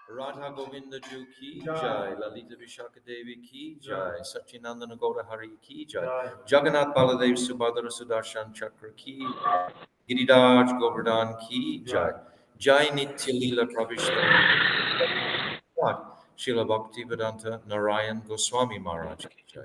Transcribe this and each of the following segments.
Radha Govinda Ju ki jai, Lalita Vishaka Devi ki jai, Satchinandana Gaura Hari ki jai, Jagannath Baladev Subhadra Sudarshan Chakra ki, Giridhar Govardhan ki jai, Jai Nitya Leela Pravishta, Srila Bhaktivedanta Narayan Goswami Maharaj ki jai,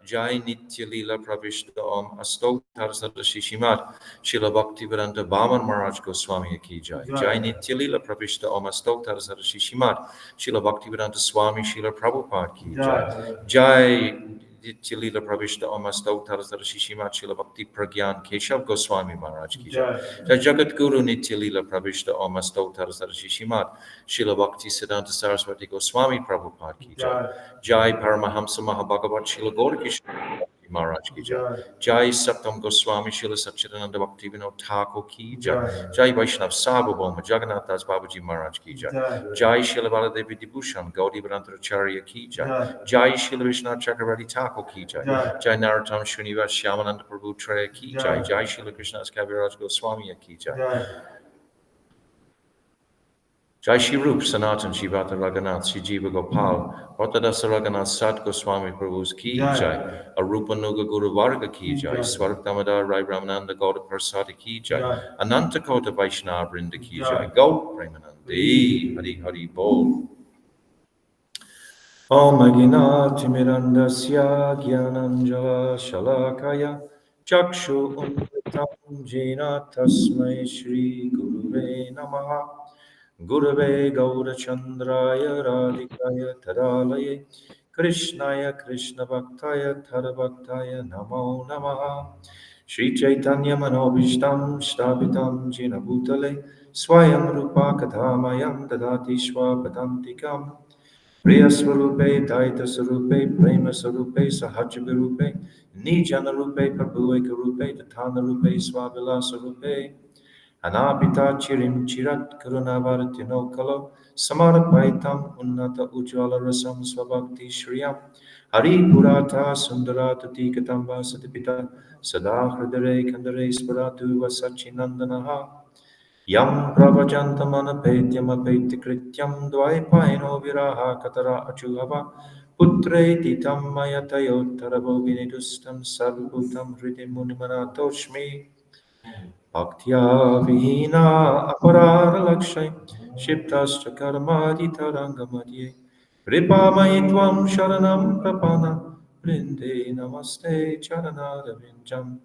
Jai Nitya Leela Pravishta Om Astotar Sadashishimat, Srila Bhaktivedanta Vaman Maharaj Goswami ki jai, Jai Nitya Leela Pravishta Om Astotar Sadashishimat, Srila Bhaktivedanta Swami Srila Prabhupada ki jai, Jai Nitya Leela Pravishta Om Astotar Sadashishimat, Srila Bhakti Pragyan Keshav Goswami Maharaj ki jai, Jai Jagat Guru Nitya Leela Pravishta Om Astotar Sadashishimat, Srila Bhakti Siddhanta Saraswati Goswami Prabhupada ki jai, Jai Paramahamsa Mahabhagavat Srila Gaurkishna Maharaj ki jai, Jai Saptam Goswami Srila Satchidananda Bhaktivinoda Thakur ki jai, Jai Vaishnav Sabhabhoma Jagannath Das Babaji Maharaj ki jai, Jai Srila Baladevi Dibhushan Gaudiya Vedantacharya ki jai, Jai Srila Vishnath Chakravarti Thakur ki jai, Jai Narottam Srinivas Shyamananda Prabhu Traya ki jai, Jai Srila Krishnadas Kaviraj Goswami ki jai, Jai Shri Rup Sanatan Shivata Raghunath Shri Jiva Gopal Bhattadasa Raghunath Sat Goswami Prabhu's ki jai, Rupanuga Guru Varga ki jai, Swarup Damodar Rai Ramananda Gauda Prasad ki jai, Ananta Kota Vaishnava Vrinda ki jai, Gaur Premanandi Hari Hari Bol. Om Agina Timirandasya Gyananjala Shalakaya Chakshu Umritam Jena Tasmai Shri Guruve Namaha Gurave Gaurachandraya Radhikaya Tadalaye Krishnaya Krishna Bhaktaya Tadabhaktaya Namo Namaha Shri Chaitanya Manobishtam Shtabitam Jena Bhutale Swayam Rupa Kathamayam Dadati Swapadantikam Priya Swarupe Daita Sarupe Prema Sarupe Sahaja Rupe Nijana Rupe Prabhueka Rupe Tatana Rupe Swabila Sarupe Anapita Chirim Chirat Karunavartino Kalo Samarapaitam Unnata Ujjvala Rasam Swabhakti Shriyam Hari Purata Sundarata Tikatam Vasatipita Sada Hridare Kandare Sparatu Vasachinandanaha Yam Pravajantamana Petyam Apetykrityam Dvaipaino Viraha Katara Achuhava Putre Titam Mayatayotaravo Vinidustam Sarvabhutam Hridim Munimanatoshmi Bhaktya Vihina Aparara Lakshay Shiptascha Karmadi Tarangamadye Ripamaitvam Sharanam Prapana Vrinde Namaste Charanaravinjam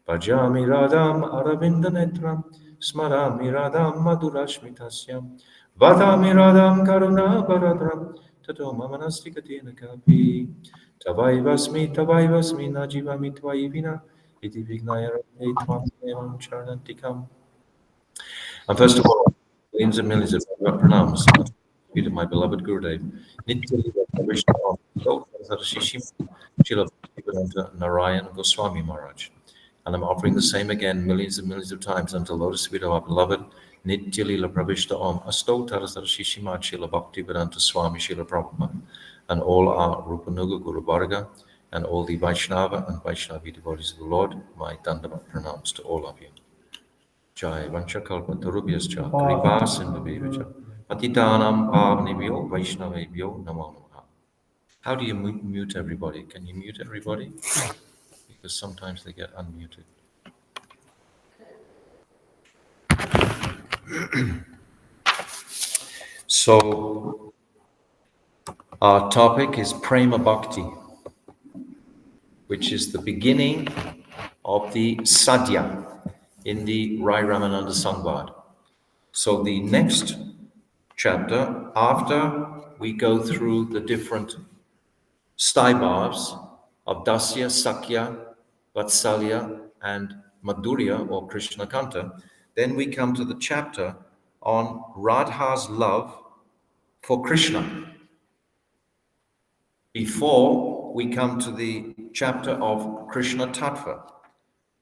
Bhajami Radham Aravindanetram Smarami Radham Madhurashmitasyam Vadami Radham Karuna Baradram Tato Mamanastikatena Kapi Tavaivasmi Najivami Tvaivina Iti Vignaya Tvam Evam Charanantikam. And first of all, millions and millions of pranams to my beloved Gurudev, Nitya Vishnu Sarashishim Srila Bhaktivedanta Narayan Goswami Maharaj. And I'm offering the same again millions and millions of times until lotus feet of our beloved Nitya Lila Pravishta Om Astotar Sarashishima Srila Bhaktivedanta Swami Srila Prabhupada and all our Rupanuga Guru Varga and all the Vaishnava and Vaishnavi devotees of the Lord, my Dandavat pranams to all of you. Jai Vanchakalpa Tarubhyascha Kripa Sindhubevacha Patitanam Pavnebhyo Vaishnavebhyo Namo Namaha. How do you mute everybody? Can you mute everybody? Because sometimes they get unmuted. So, our topic is Prema Bhakti, which is the beginning of the Sadhya in the Rai Ramananda Samvad. So the next chapter, after we go through the different staibhavs of Dasya, Sakya, Vatsalya, and Madhurya or Krishna Kanta, then we come to the chapter on Radha's love for Krishna. Before we come to the chapter of Krishna Tattva.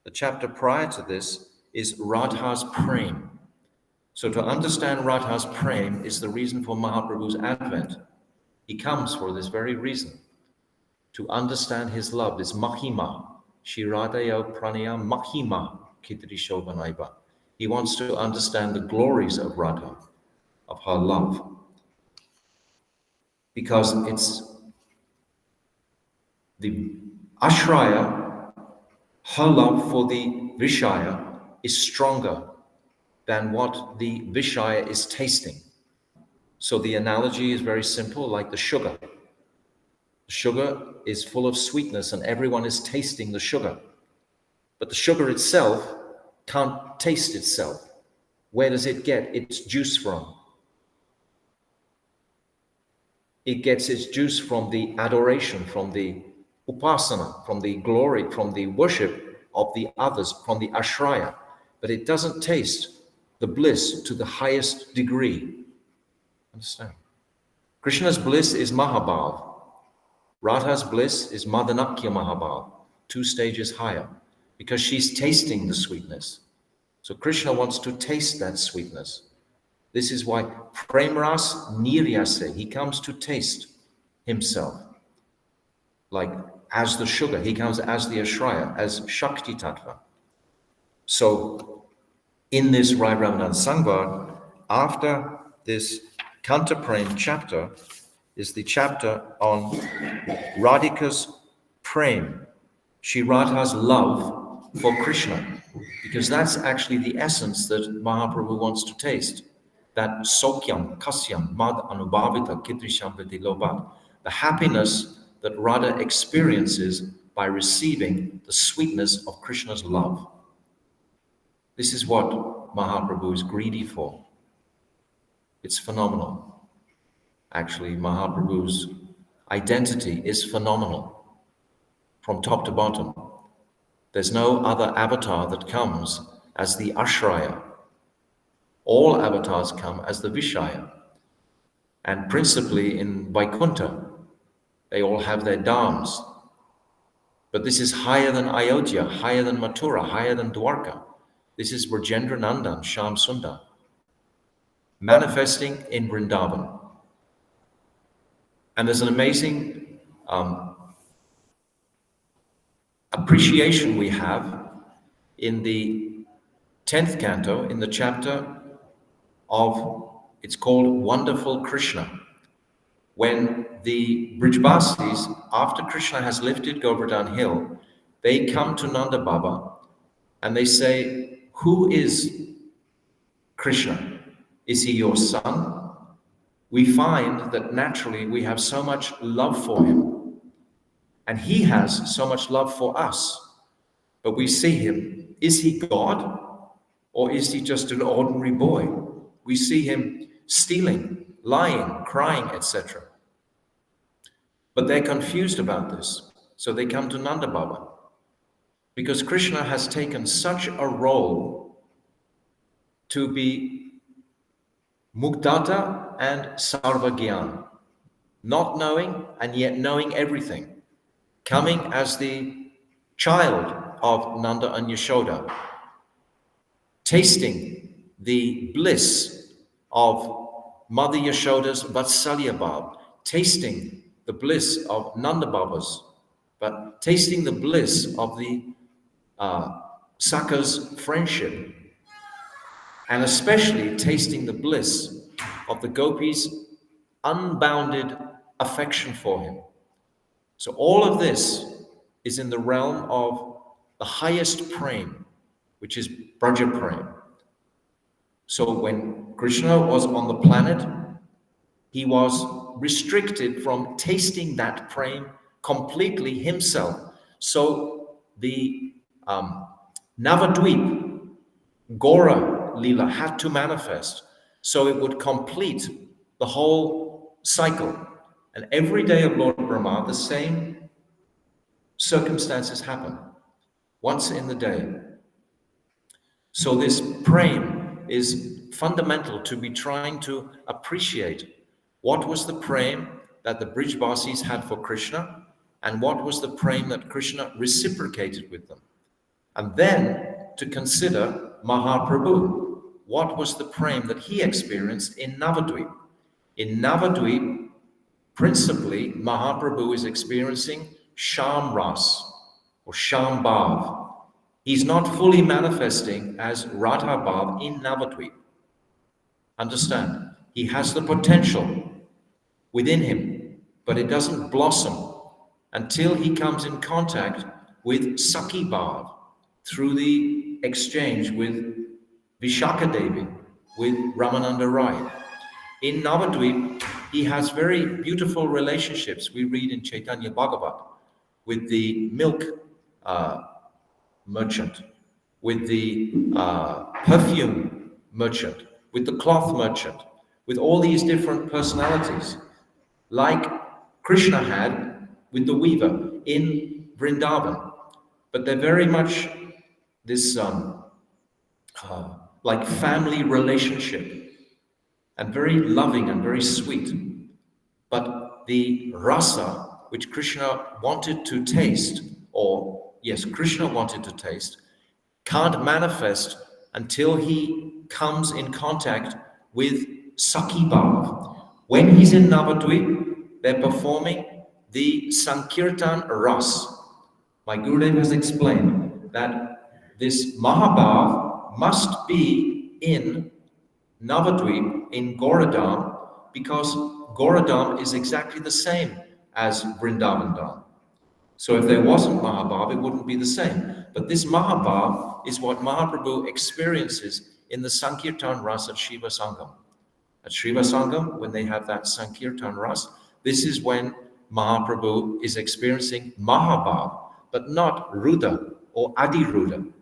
The chapter prior to this is Radha's Prem. So to understand Radha's Prem is the reason for Mahaprabhu's advent. He comes for this very reason, to understand his love, this Mahima. Shiradaya Pranaya Mahima Kitri Shobhanaiva. He wants to understand the glories of Radha, of her love. because it's the Ashraya, her love for the Vishaya is stronger than what the Vishaya is tasting. So the analogy is very simple, like the sugar. The sugar is full of sweetness and everyone is tasting the sugar. But the sugar itself can't taste itself. Where does it get its juice from? It gets its juice from the adoration, from the upasana, from the glory, from the worship of the others, from the ashraya. But it doesn't taste the bliss to the highest degree. Understand? Krishna's bliss is Mahabhav. Radha's bliss is Madanakya Mahabhav, 2 stages higher, because she's tasting the sweetness. So Krishna wants to taste that sweetness. This is why Premras Niryase, he comes to taste himself. Like as the sugar, he comes as the Ashraya, as Shakti Tattva. So in this Rai Ramanan Sangvar, after this Kanta Prem chapter, is the chapter on Radhika's Prem, Shri Radha's love for Krishna, because that's actually the essence that Mahaprabhu wants to taste. That sokyam, kasyam, mad anubhavita, kitrisham viti lobat, the happiness that Radha experiences by receiving the sweetness of Krishna's love. This is what Mahaprabhu is greedy for. It's phenomenal. Actually, Mahaprabhu's identity is phenomenal from top to bottom. There's no other avatar that comes as the Ashraya. All avatars come as the Vishaya. And principally in Vaikuntha, they all have their dhams. But this is higher than Ayodhya, higher than Mathura, higher than Dwarka. This is Brajendra Nandan, Shyam Sundar, manifesting in Vrindavan. And there's an amazing appreciation we have in the 10th canto, in the chapter of, it's called Wonderful Krishna. When the Brijbasis, after Krishna has lifted Govardhan Hill, they come to Nanda Baba and they say, who is Krishna? Is he your son? We find that naturally we have so much love for him, and he has so much love for us. But we see him, is he God, or is he just an ordinary boy? We see him stealing, lying, crying, etc. But they're confused about this, so they come to Nanda Baba, because Krishna has taken such a role to be Mukdata and Sarvagyan, not knowing and yet knowing everything, coming as the child of Nanda and Yashoda, tasting the bliss of Mother Yashoda's Vatsalya Bhav, tasting the bliss of Nanda Baba's, but tasting the bliss of the Sakha's friendship, and especially tasting the bliss of the gopis' unbounded affection for him. So all of this is in the realm of the highest prem, which is Braja Prem. So when Krishna was on the planet, he was restricted from tasting that prem completely himself. So the Navadvip, Gora Lila had to manifest so it would complete the whole cycle. And every day of Lord Brahma, the same circumstances happen, once in the day. So this prem is fundamental to be trying to appreciate what was the prem that the Brijbasis had for Krishna, and what was the prem that Krishna reciprocated with them. And then to consider Mahaprabhu. What was the prem that he experienced in Navadvip? In Navadvip, principally, Mahaprabhu is experiencing Sham Ras or Sham Bhav. He's not fully manifesting as Radha Bhav in Navadvip. Understand, he has the potential within him but it doesn't blossom until he comes in contact with Sakhi Bhav through the exchange with Vishaka Devi, with Ramananda Rai. In Navadvip, he has very beautiful relationships. We read in Chaitanya Bhagavat with the milk merchant, with the perfume merchant, with the cloth merchant, with all these different personalities, like Krishna had with the weaver in Vrindavan. But they're very much this like family relationship, and very loving and very sweet. But the rasa, which Krishna wanted to taste, or yes, Krishna wanted to taste, can't manifest until he comes in contact with Sakhi Bhav. When he's in Navadvip, they're performing the Sankirtan Ras. My Gurudev has explained that this Mahabhav must be in Navadvip, in Goradam, because Goradam is exactly the same as Vrindavan Dham. So if there wasn't Mahabhav, it wouldn't be the same. But this Mahabhav is what Mahaprabhu experiences in the Sankirtan Ras at Shiva Sangam. At Shiva Sangam, when they have that Sankirtan Ras, this is when Mahaprabhu is experiencing Mahabhav, but not Ruda or Adi Ruda.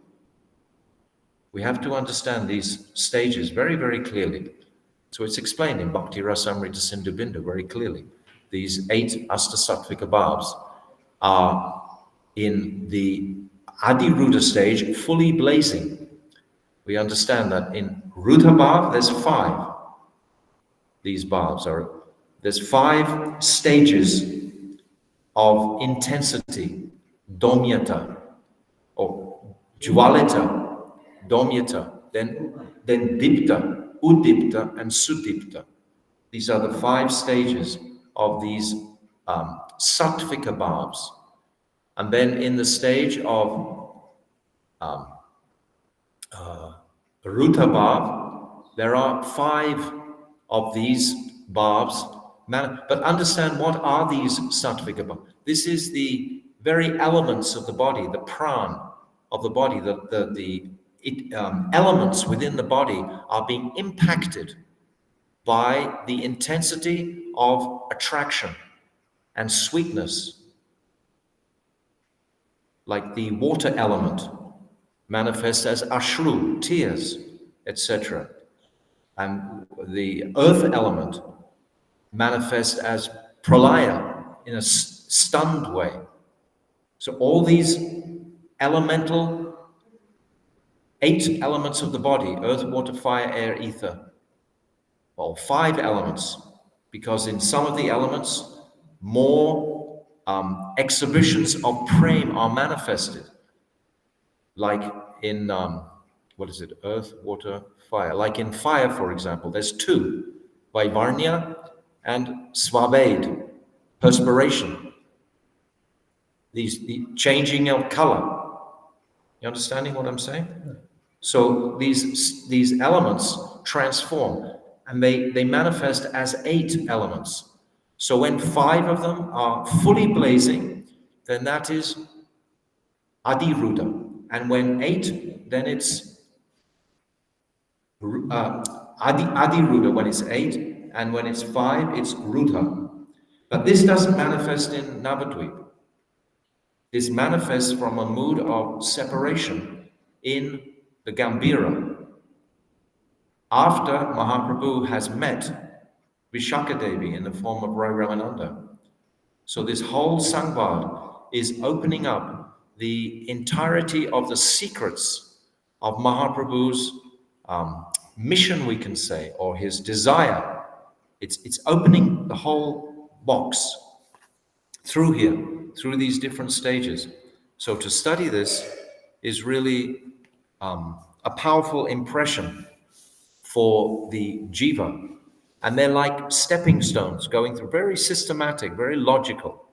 We have to understand these stages very, very clearly. So it's explained in Bhakti Rasamrita Sindhu Bindu very clearly. These 8 Astasatvika Bhavs are in the Adi Ruda stage, fully blazing. We understand that in Ruda Bhav, there's 5. These Bhavs are, there's 5 stages of intensity, domyata, or jwalita, domyata, then dipta, udipta, and sudipta. These are the 5 stages of these sattvika bhavs. And then in the stage of ruta bhav, there are 5 of these bhavs. But understand, what are these sattvika bhavs? This is the very elements of the body, the pran of the body, the elements within the body are being impacted by the intensity of attraction and sweetness. Like the water element manifests as ashru, tears, etc. And the earth element manifests as pralaya, in a stunned way. So all these elemental 8 elements of the body, earth, water, fire, air, ether, well, 5 elements, because in some of the elements, more exhibitions of prem are manifested. Like in, earth, water, fire. Like in fire, for example, there's 2, Vaivarnya and Svabhed, perspiration. The changing of color. You understanding what I'm saying? So these elements transform, and they manifest as 8 elements. So when 5 of them are fully blazing, then that is Adiruda. And when 8, then it's Adiruda when it's 8, and when it's 5, it's Rudha. But this doesn't manifest in Navadvip. This manifests from a mood of separation in the Gambhira. After Mahaprabhu has met Vishaka Devi in the form of Rai Ramananda. So this whole Sangvad is opening up the entirety of the secrets of Mahaprabhu's mission, we can say, or his desire. It's opening the whole box through here, through these different stages. So to study this is really a powerful impression for the jiva. And they're like stepping stones, going through, very systematic, very logical.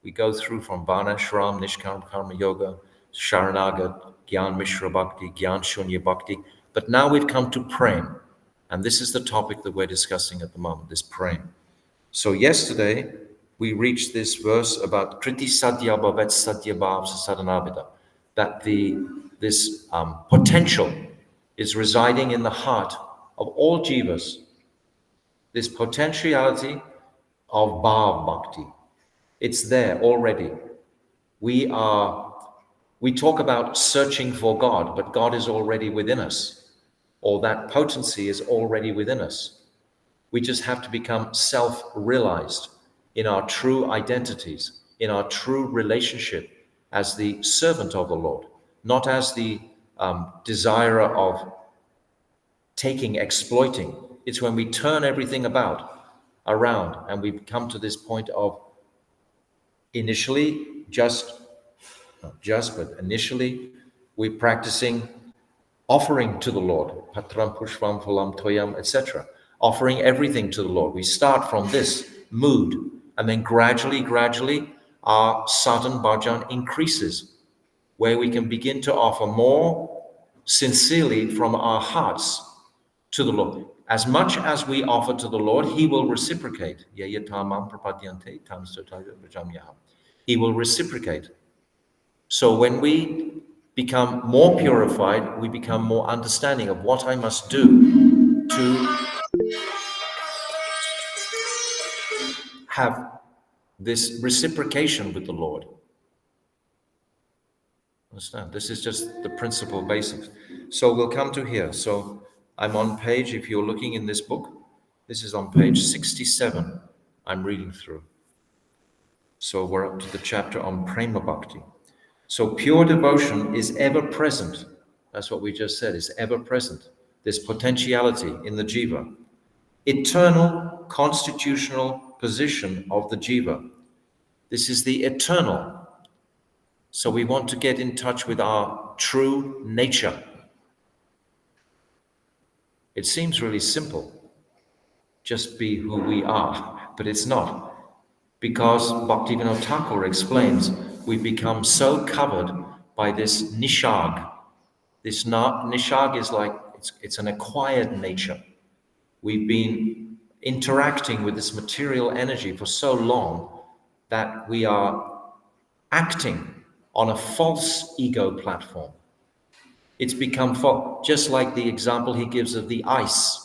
We go through from Varnashram, Nishkam Karma Yoga, Sharanagat, Gyan Mishra Bhakti, Gyan Shunya Bhakti. But now we've come to Prem. And this is the topic that we're discussing at the moment, this Prem. So yesterday, we reach this verse about Kriti Sadhya Bhavet Sadhya Bhav Sadhanabhida, that this potential is residing in the heart of all jivas, this potentiality of Bhav Bhakti. It's there already. We talk about searching for God, but God is already within us, or that potency is already within us. We just have to become self-realized in our true identities, in our true relationship as the servant of the Lord, not as the desirer of taking, exploiting. It's when we turn everything around, and we come to this point of initially but initially we're practicing offering to the Lord, patram pushpam phalam toyam, etc. Offering everything to the Lord. We start from this mood, and then gradually our sadhan bhajan increases, where we can begin to offer more sincerely from our hearts to the Lord. As much as we offer to the Lord, He will reciprocate. He will reciprocate. So when we become more purified, we become more understanding of what I must do to have this reciprocation with the Lord. Understand? This is just the principle basics. So we'll come to here. So I'm on page, if you're looking in this book, this is on page 67. I'm reading through. So we're up to the chapter on Prema Bhakti. So pure devotion is ever present. That's what we just said, is ever present. This potentiality in the jiva. Eternal constitutional position of the jiva. This is the eternal. So we want to get in touch with our true nature. It seems really simple. Just be who we are, but it's not. Because Bhaktivedanta Thakur explains, we've become so covered by this nishag. This nishag is like, it's an acquired nature. We've been interacting with this material energy for so long that we are acting on a false ego platform. It's become false, just like the example he gives of the ice.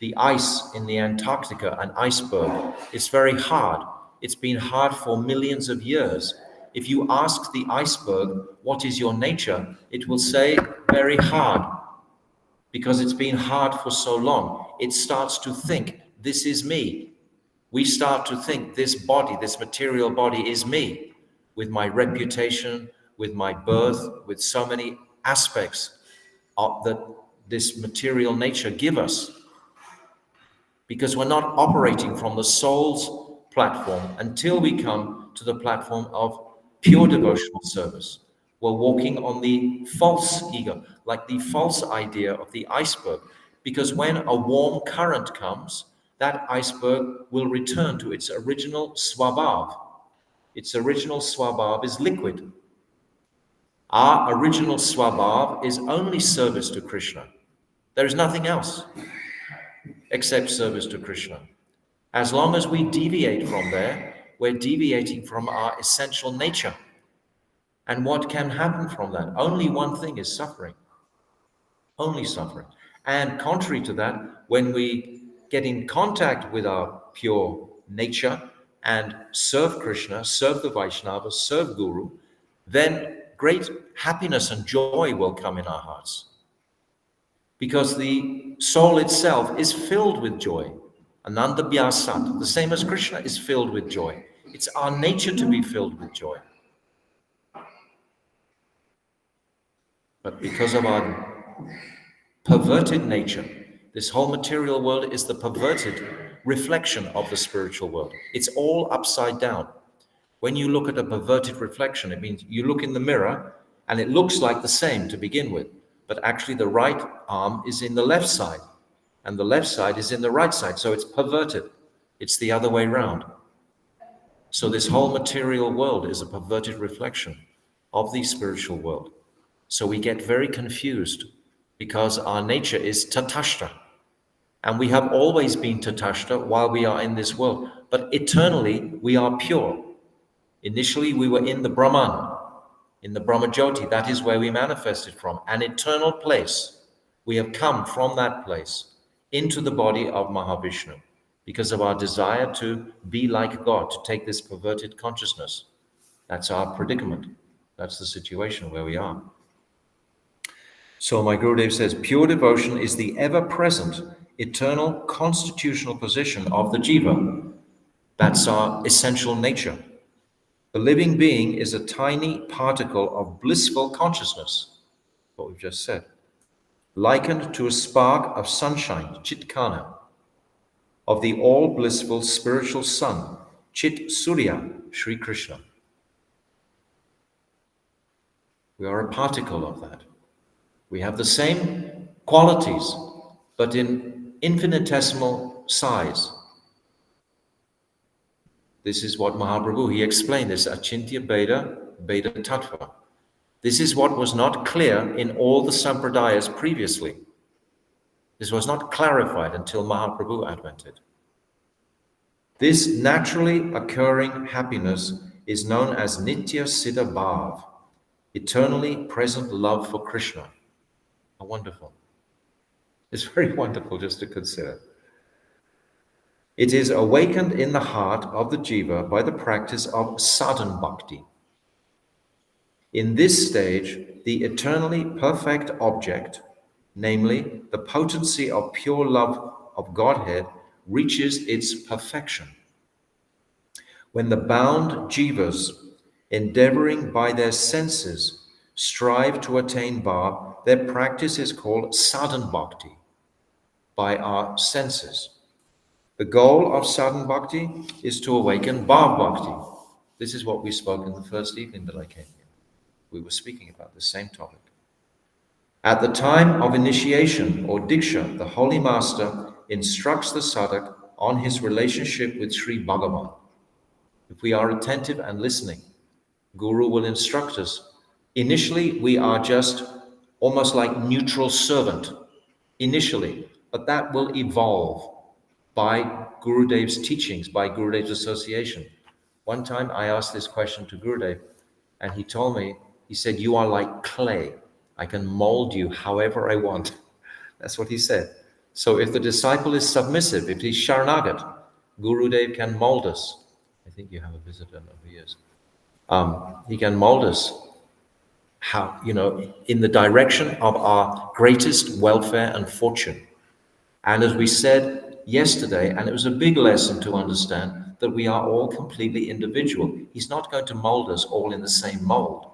The ice in the Antarctica, an iceberg, is very hard. It's been hard for millions of years. If you ask the iceberg, what is your nature? It will say, very hard, because it's been hard for so long. It starts to think, this is me. We start to think this body, this material body is me, with my reputation, with my birth, with so many aspects that this material nature give us. Because we're not operating from the soul's platform until we come to the platform of pure devotional service. We're walking on the false ego, like the false idea of the iceberg. Because when a warm current comes, that iceberg will return to its original swabhav. Its original swabhav is liquid. Our original swabhav is only service to Krishna. There is nothing else except service to Krishna. As long as we deviate from there, we're deviating from our essential nature. And what can happen from that? Only one thing is suffering. Only suffering. And contrary to that, when we get in contact with our pure nature and serve Krishna, serve the Vaishnavas, serve Guru, then great happiness and joy will come in our hearts. Because the soul itself is filled with joy. Ananda Bhyasat, the same as Krishna is filled with joy. It's our nature to be filled with joy. But because of our perverted nature, this whole material world is the perverted reflection of the spiritual world. It's all upside down. When you look at a perverted reflection, it means you look in the mirror and it looks like the same to begin with. But actually the right arm is in the left side and the left side is in the right side. So it's perverted. It's the other way around. So this whole material world is a perverted reflection of the spiritual world. So we get very confused because our nature is tatashta. And we have always been Tatashta while we are in this world. But eternally, we are pure. Initially, we were in the Brahman, in the Brahmajyoti. That is where we manifested from, an eternal place. We have come from that place into the body of Mahavishnu because of our desire to be like God, to take this perverted consciousness. That's our predicament. That's the situation where we are. So my Gurudev says, pure devotion is the ever-present, eternal, constitutional position of the jiva. That's our essential nature. The living being is a tiny particle of blissful consciousness, what we've just said, likened to a spark of sunshine, Chitkana, of the all-blissful spiritual sun, Chit Surya, Sri Krishna. We are a particle of that. We have the same qualities, but in infinitesimal size. This is what Mahaprabhu, he explained this, Achintya Beda Tattva. This is what was not clear in all the sampradayas previously. This was not clarified until Mahaprabhu advented. This naturally occurring happiness is known as Nitya Siddha Bhav, eternally present love for Krishna. How wonderful. It's very wonderful just to consider. It is awakened in the heart of the jiva by the practice of sadhan bhakti. In this stage, the eternally perfect object, namely the potency of pure love of Godhead, reaches its perfection. When the bound jivas, endeavoring by their senses, strive to attain bhav, their practice is called sadhan bhakti, by our senses. The goal of sadhan bhakti is to awaken bhav bhakti. This is what we spoke in the first evening that I came here. We were speaking about the same topic. At the time of initiation or diksha, the Holy Master instructs the sadhak on his relationship with Sri Bhagavan. If we are attentive and listening, Guru will instruct us. Initially, we are just almost like neutral servant, initially, but that will evolve by Gurudev's teachings, by Gurudev's association. One time I asked this question to Gurudev, and he told me, he said, you are like clay. I can mold you however I want. That's what he said. So if the disciple is submissive, if he's Sharanagat, Gurudev can mold us. I think you have a visitor over years. He can mold us how, in the direction of our greatest welfare and fortune. And as we said yesterday, and it was a big lesson to understand, that we are all completely individual. He's not going to mold us all in the same mold.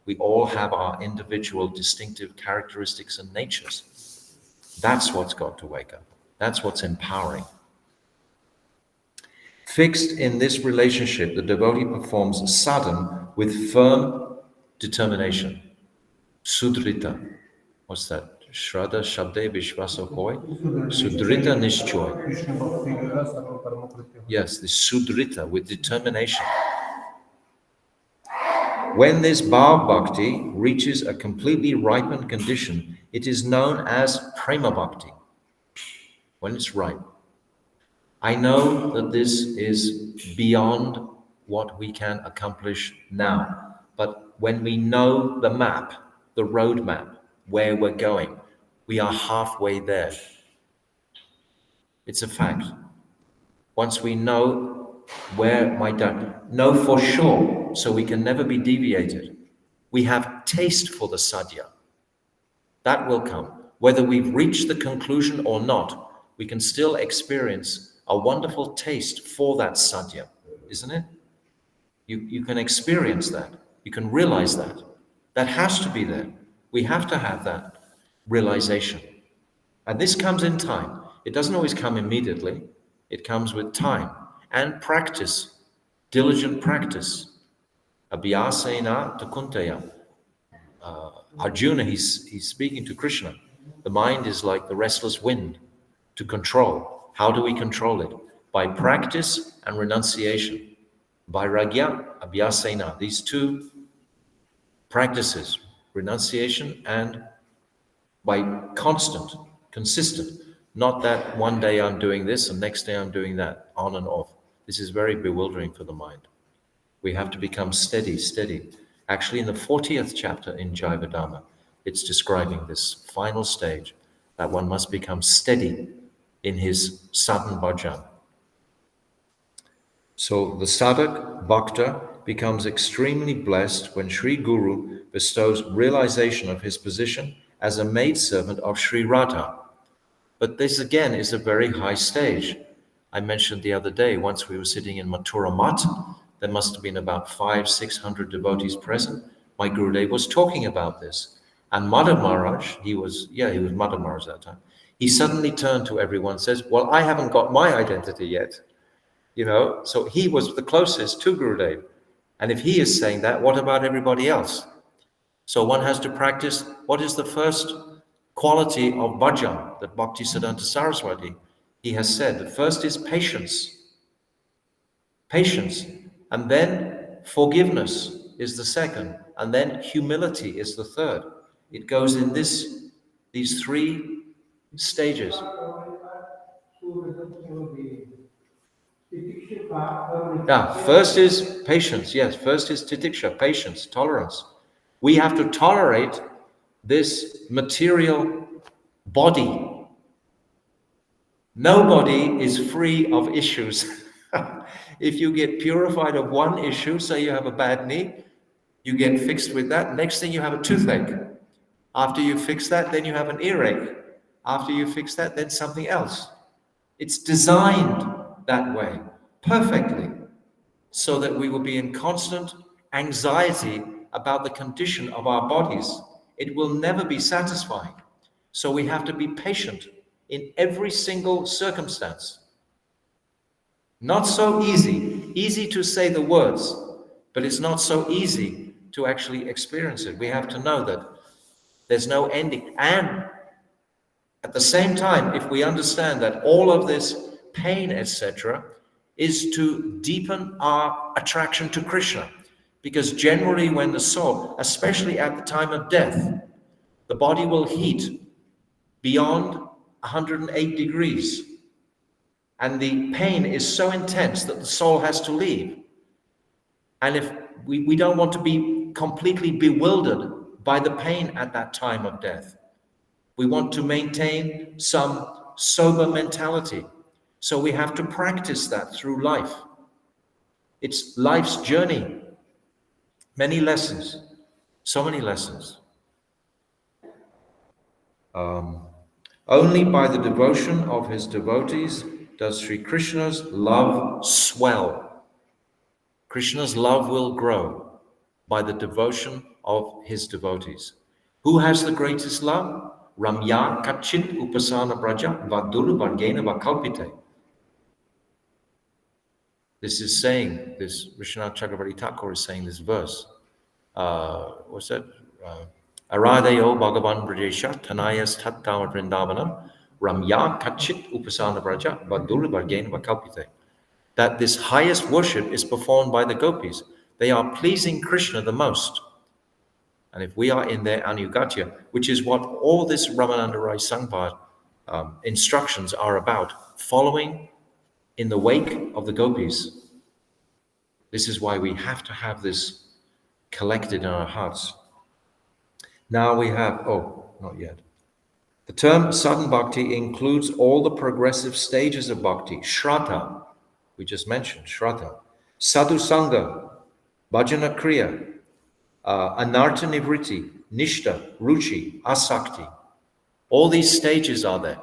We all have our individual distinctive characteristics and natures. That's what's got to wake up. That's what's empowering. Fixed in this relationship, the devotee performs sadhan with firm determination. Sudrita. What's that? Shraddha Shabde Vishvasa Hoy. Sudrita Nishchoy. Yes, the Sudrita with determination. When this Bhav Bhakti reaches a completely ripened condition, it is known as Prema Bhakti. When it's ripe. I know that this is beyond what we can accomplish now. But when we know the map, the road map, where we're going, we are halfway there. It's a fact. Once we know where know for sure, so we can never be deviated. We have taste for the sadhya. That will come. Whether we've reached the conclusion or not, we can still experience a wonderful taste for that sadhya, isn't it? You can experience that. You can realize that. That has to be there. We have to have that realization. And this comes in time. It doesn't always come immediately. It comes with time and practice, diligent practice. Abhyasena takuntaya. Arjuna, he's speaking to Krishna. The mind is like the restless wind to control. How do we control it? By practice and renunciation. Vairagya, abhyasena. These two practices, renunciation and by consistent Not that one day I'm doing this and next day I'm doing that, on and off. This is very bewildering for the mind. We have to become steady, steady. Actually, in the 40th chapter in Jivadhamma, it's describing this final stage, that one must become steady in his sadhan bhajan. So the sadhak, bhakta, becomes extremely blessed when Sri Guru bestows realization of his position as a maidservant of Sri Radha. But this again is a very high stage. I mentioned the other day, once we were sitting in Mathura Math, there must have been about 500-600 devotees present. My Gurudev was talking about this. And Madhav Maharaj, he was Madhav Maharaj that time. He suddenly turned to everyone and says, well, I haven't got my identity yet. So he was the closest to Gurudev. And if he is saying that, what about everybody else? So one has to practice what is the first quality of bhajan that Bhaktisiddhanta Saraswati, he has said. The first is patience. Patience. And then forgiveness is the second. And then humility is the third. It goes in these three stages. Yeah, first is patience. Yes, first is titiksha, patience, tolerance. We have to tolerate this material body. Nobody is free of issues. If you get purified of one issue, say you have a bad knee, you get fixed with that. Next thing you have a toothache. After you fix that, then you have an earache. After you fix that, then something else. It's designed that way, perfectly, so that we will be in constant anxiety about the condition of our bodies. It will never be satisfying. So we have to be patient in every single circumstance. Not so easy. Easy to say the words, but it's not so easy to actually experience it. We have to know that there's no ending. And at the same time, if we understand that all of this pain, etc., is to deepen our attraction to Krishna. Because generally when the soul, especially at the time of death, the body will heat beyond 108 degrees. And the pain is so intense that the soul has to leave. And if we don't want to be completely bewildered by the pain at that time of death, we want to maintain some sober mentality. So we have to practice that through life. It's life's journey. Many lessons. So many lessons. Only by the devotion of his devotees does Sri Krishna's love swell. Krishna's love will grow by the devotion of his devotees. Who has the greatest love? Ramya Kachit Upasana Braja Vaduru Vargena Vakalpite. This is saying, this Vishwanath Chakravarti Thakur is saying this verse. What's that? Aradayo Bhagavan Brajesha Tanayas Tattama Vrindavanam Ramya Kachit Upasana Braja Vaduru Vargena Vakalpite. That this highest worship is performed by the gopis. They are pleasing Krishna the most. And if we are in their anugatya, which is what all this Ramananda Rai Sangpad instructions are about, following in the wake of the gopis. This is why we have to have this collected in our hearts. Now we have, not yet. The term sadhan bhakti includes all the progressive stages of bhakti. Shraddha, we just mentioned, Shraddha. Sadhu Sangha, Bhajana Kriya, Anartha Nivriti, Nishta, Ruchi, Asakti. All these stages are there.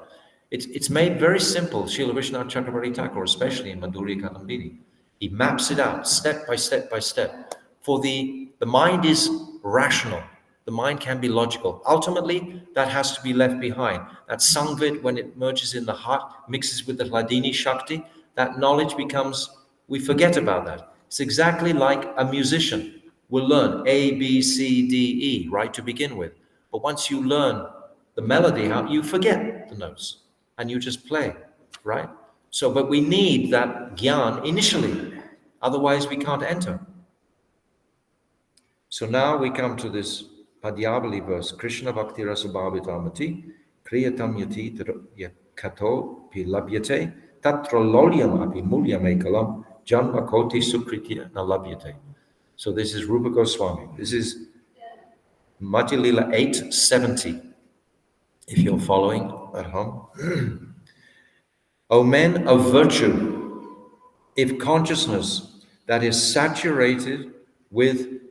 It's made very simple. Srila Vishwanath Chakravarti Thakur, especially in Madhurya Kadambini, he maps it out step by step by step. For the mind is rational. The mind can be logical. Ultimately, that has to be left behind. That Sangvit, when it merges in the heart, mixes with the Hladini Shakti, that knowledge becomes, we forget about that. It's exactly like a musician will learn A, B, C, D, E, right, to begin with. But once you learn the melody, you forget the notes and you just play, right? So, but we need that gyan initially, otherwise we can't enter. So now we come to this Padyavali verse, Krishna Bhakti Rasa Bhavitamati, Kriyatam Yati, kato pi labhyate, tatra lolyam api mulyam ekalam, janma koti sukritya na labhyate. So this is Rupa Goswami. This is Madhya Lila 870, if you're following at home. O men of virtue, if consciousness that is saturated with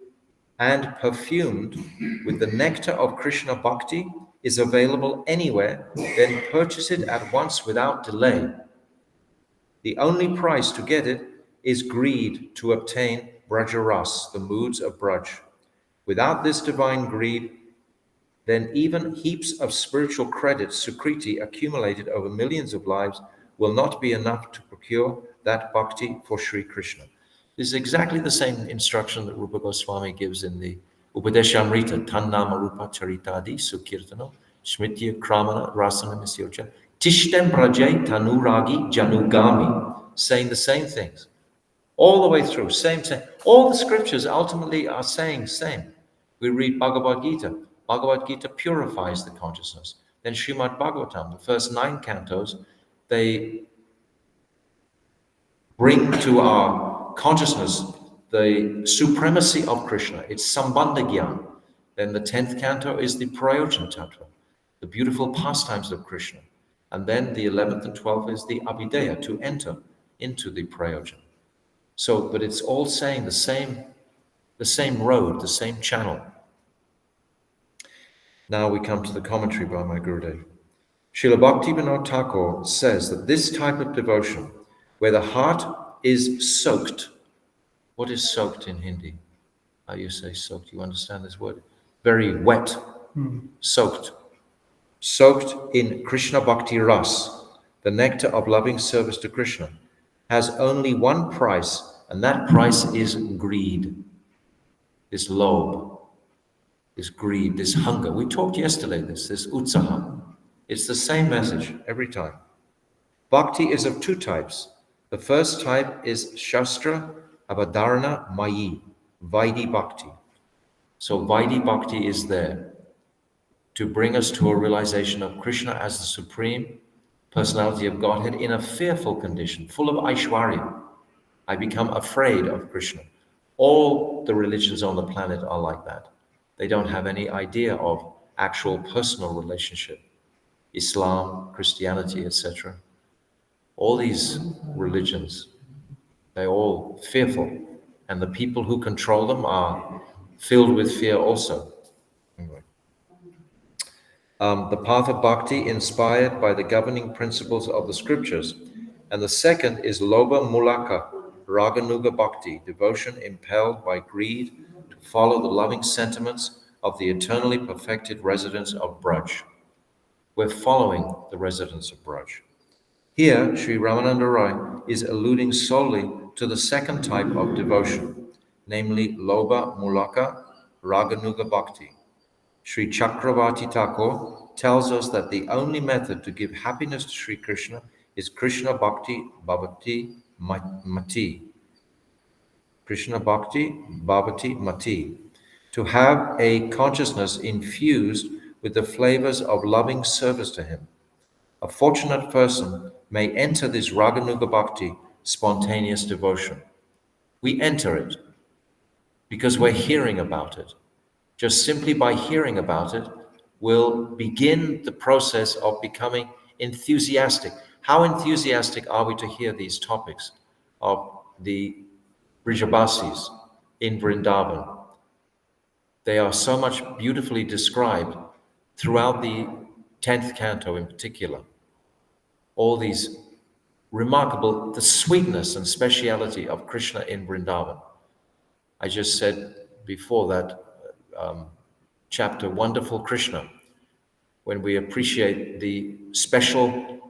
and perfumed with the nectar of Krishna Bhakti is available anywhere, then purchase it at once without delay. The only price to get it is greed to obtain Brajaras, the moods of Braj. Without this divine greed, then even heaps of spiritual credits, Sukriti, accumulated over millions of lives, will not be enough to procure that bhakti for Sri Krishna. This is exactly the same instruction that Rupa Goswami gives in the Upadeshamrita, Tannama Rupa Charitadi Sukirtano, Shmitya Kramana Rasana Misyocha, Tishtem Braje Tanuragi Janugami, saying the same things. All the way through, same. All the scriptures ultimately are saying same. We read Bhagavad Gita. Bhagavad Gita purifies the consciousness. Then Srimad Bhagavatam, the first 9 cantos, they bring to our consciousness the supremacy of Krishna. It's Sambandha Gyan. Then the 10th canto is the Prayojan Tattva, the beautiful pastimes of Krishna. And then the 11th and 12th is the Abhideya, to enter into the Prayojan. So, but it's all saying the same road, the same channel. Now we come to the commentary by my Gurudev. Srila Bhaktivinoda Thakur says that this type of devotion, where the heart is soaked. What is soaked in Hindi? How you say soaked? You understand this word? Very wet, soaked. Soaked in Krishna Bhakti Ras, the nectar of loving service to Krishna, has only one price, and that price is greed. This lobe, this greed, this hunger. We talked yesterday this utsaha. It's the same message every time. Bhakti is of 2 types. The first type is Shastra Avadharana Mayi, Vaidhi Bhakti. So Vaidhi Bhakti is there to bring us to a realization of Krishna as the Supreme Personality of Godhead in a fearful condition, full of Aishwarya. I become afraid of Krishna. All the religions on the planet are like that. They don't have any idea of actual personal relationship. Islam, Christianity, etc. All these religions, they're all fearful. And the people who control them are filled with fear also. Anyway. The path of bhakti inspired by the governing principles of the scriptures. And the second is Lobha Mulaka, Raganuga Bhakti, devotion impelled by greed to follow the loving sentiments of the eternally perfected residents of Braj. We're following the residents of Braj. Here, Sri Ramananda Rai is alluding solely to the second type of devotion, namely Lobha Mulaka Raganuga Bhakti. Sri Chakravarti Thakur tells us that the only method to give happiness to Sri Krishna is Krishna Bhakti Bhavati Mati. Krishna Bhakti Bhavati Mati. To have a consciousness infused with the flavors of loving service to him. A fortunate person may enter this Raganuga Bhakti, spontaneous devotion. We enter it because we're hearing about it. Just simply by hearing about it, we'll begin the process of becoming enthusiastic. How enthusiastic are we to hear these topics of the Vrijabasis in Vrindavan? They are so much beautifully described throughout the 10th canto in particular. All these remarkable, the sweetness and speciality of Krishna in Vrindavan. I just said before that chapter, Wonderful Krishna, when we appreciate the special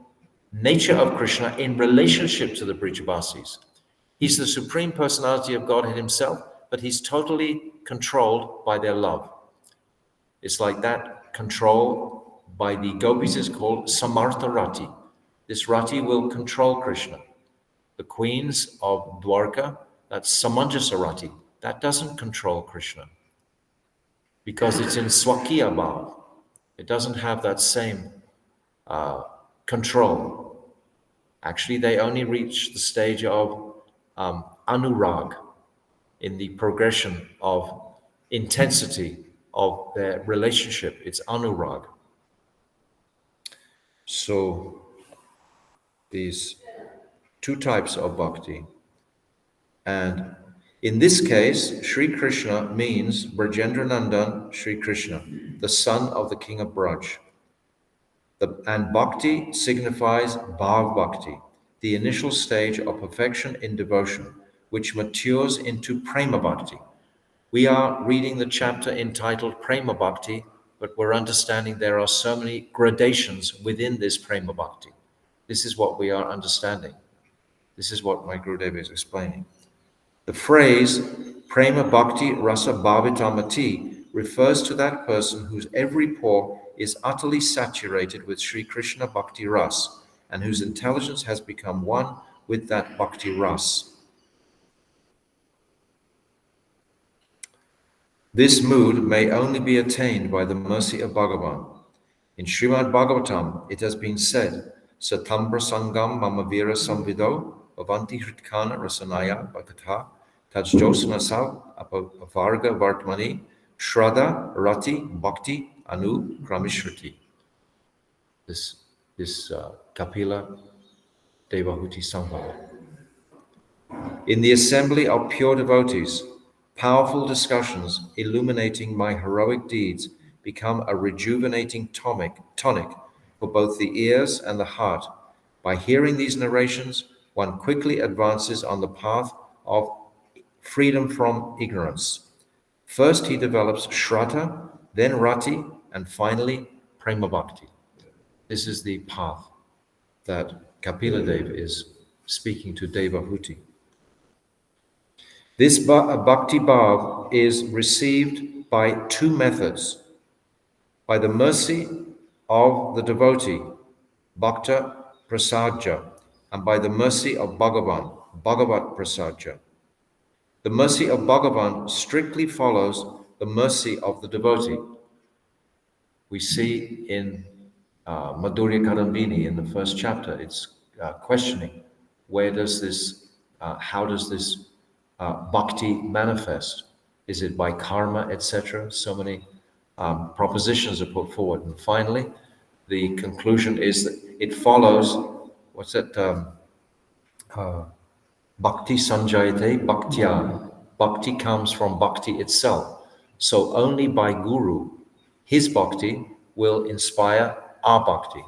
nature of Krishna in relationship to the Vrijabasis. He's the Supreme Personality of Godhead himself, but he's totally controlled by their love. It's like that control by the gopis is called Samartha Rati. This Rati will control Krishna. The queens of Dwarka, that's Samanjasa Rati. That doesn't control Krishna because it's in Swakiya Bhav. It doesn't have that same control. Actually, they only reach the stage of anurag in the progression of intensity of their relationship. It's anurag. So these two types of bhakti. And in this case, Sri Krishna means Brajendra Nandan Sri Krishna, the son of the king of Braj. And bhakti signifies bhav bhakti, the initial stage of perfection in devotion, which matures into prema bhakti. We are reading the chapter entitled Prema Bhakti, but we're understanding there are so many gradations within this Prema Bhakti. This is what we are understanding. This is what my Gurudev is explaining. The phrase Prema Bhakti Rasa Bhavitamati refers to that person whose every pore is utterly saturated with Sri Krishna Bhakti Ras and whose intelligence has become one with that Bhakti Ras. This mood may only be attained by the mercy of Bhagavan. In Srimad Bhagavatam, it has been said, Satambra Sangam Mamavira Samvido Avanti Hritkana Rasanaya Bhakatha Tajjosna Sav Apavarga Vartmani Shraddha Rati Bhakti Anu Kramishruti. This Kapila Devahuti Sambhava. In the assembly of pure devotees, powerful discussions illuminating my heroic deeds become a rejuvenating tonic for both the ears and the heart. By hearing these narrations, one quickly advances on the path of freedom from ignorance. First, he develops Shraddha, then Rati, and finally Prema Bhakti. This is the path that Kapila Dev is speaking to Devahuti. This Bhakti Bhav is received by two methods. By the mercy of the devotee, Bhakta Prasadja, and by the mercy of Bhagavan, Bhagavat Prasadja. The mercy of Bhagavan strictly follows the mercy of the devotee. We see in Madhurya Kadambini in the first chapter, it's questioning where does this, how does this bhakti manifest? Is it by karma, etc.? So many propositions are put forward. And finally, the conclusion is that it follows, Bhakti sanjayate bhaktya. Bhakti comes from bhakti itself. So only by Guru, his bhakti will inspire our bhakti.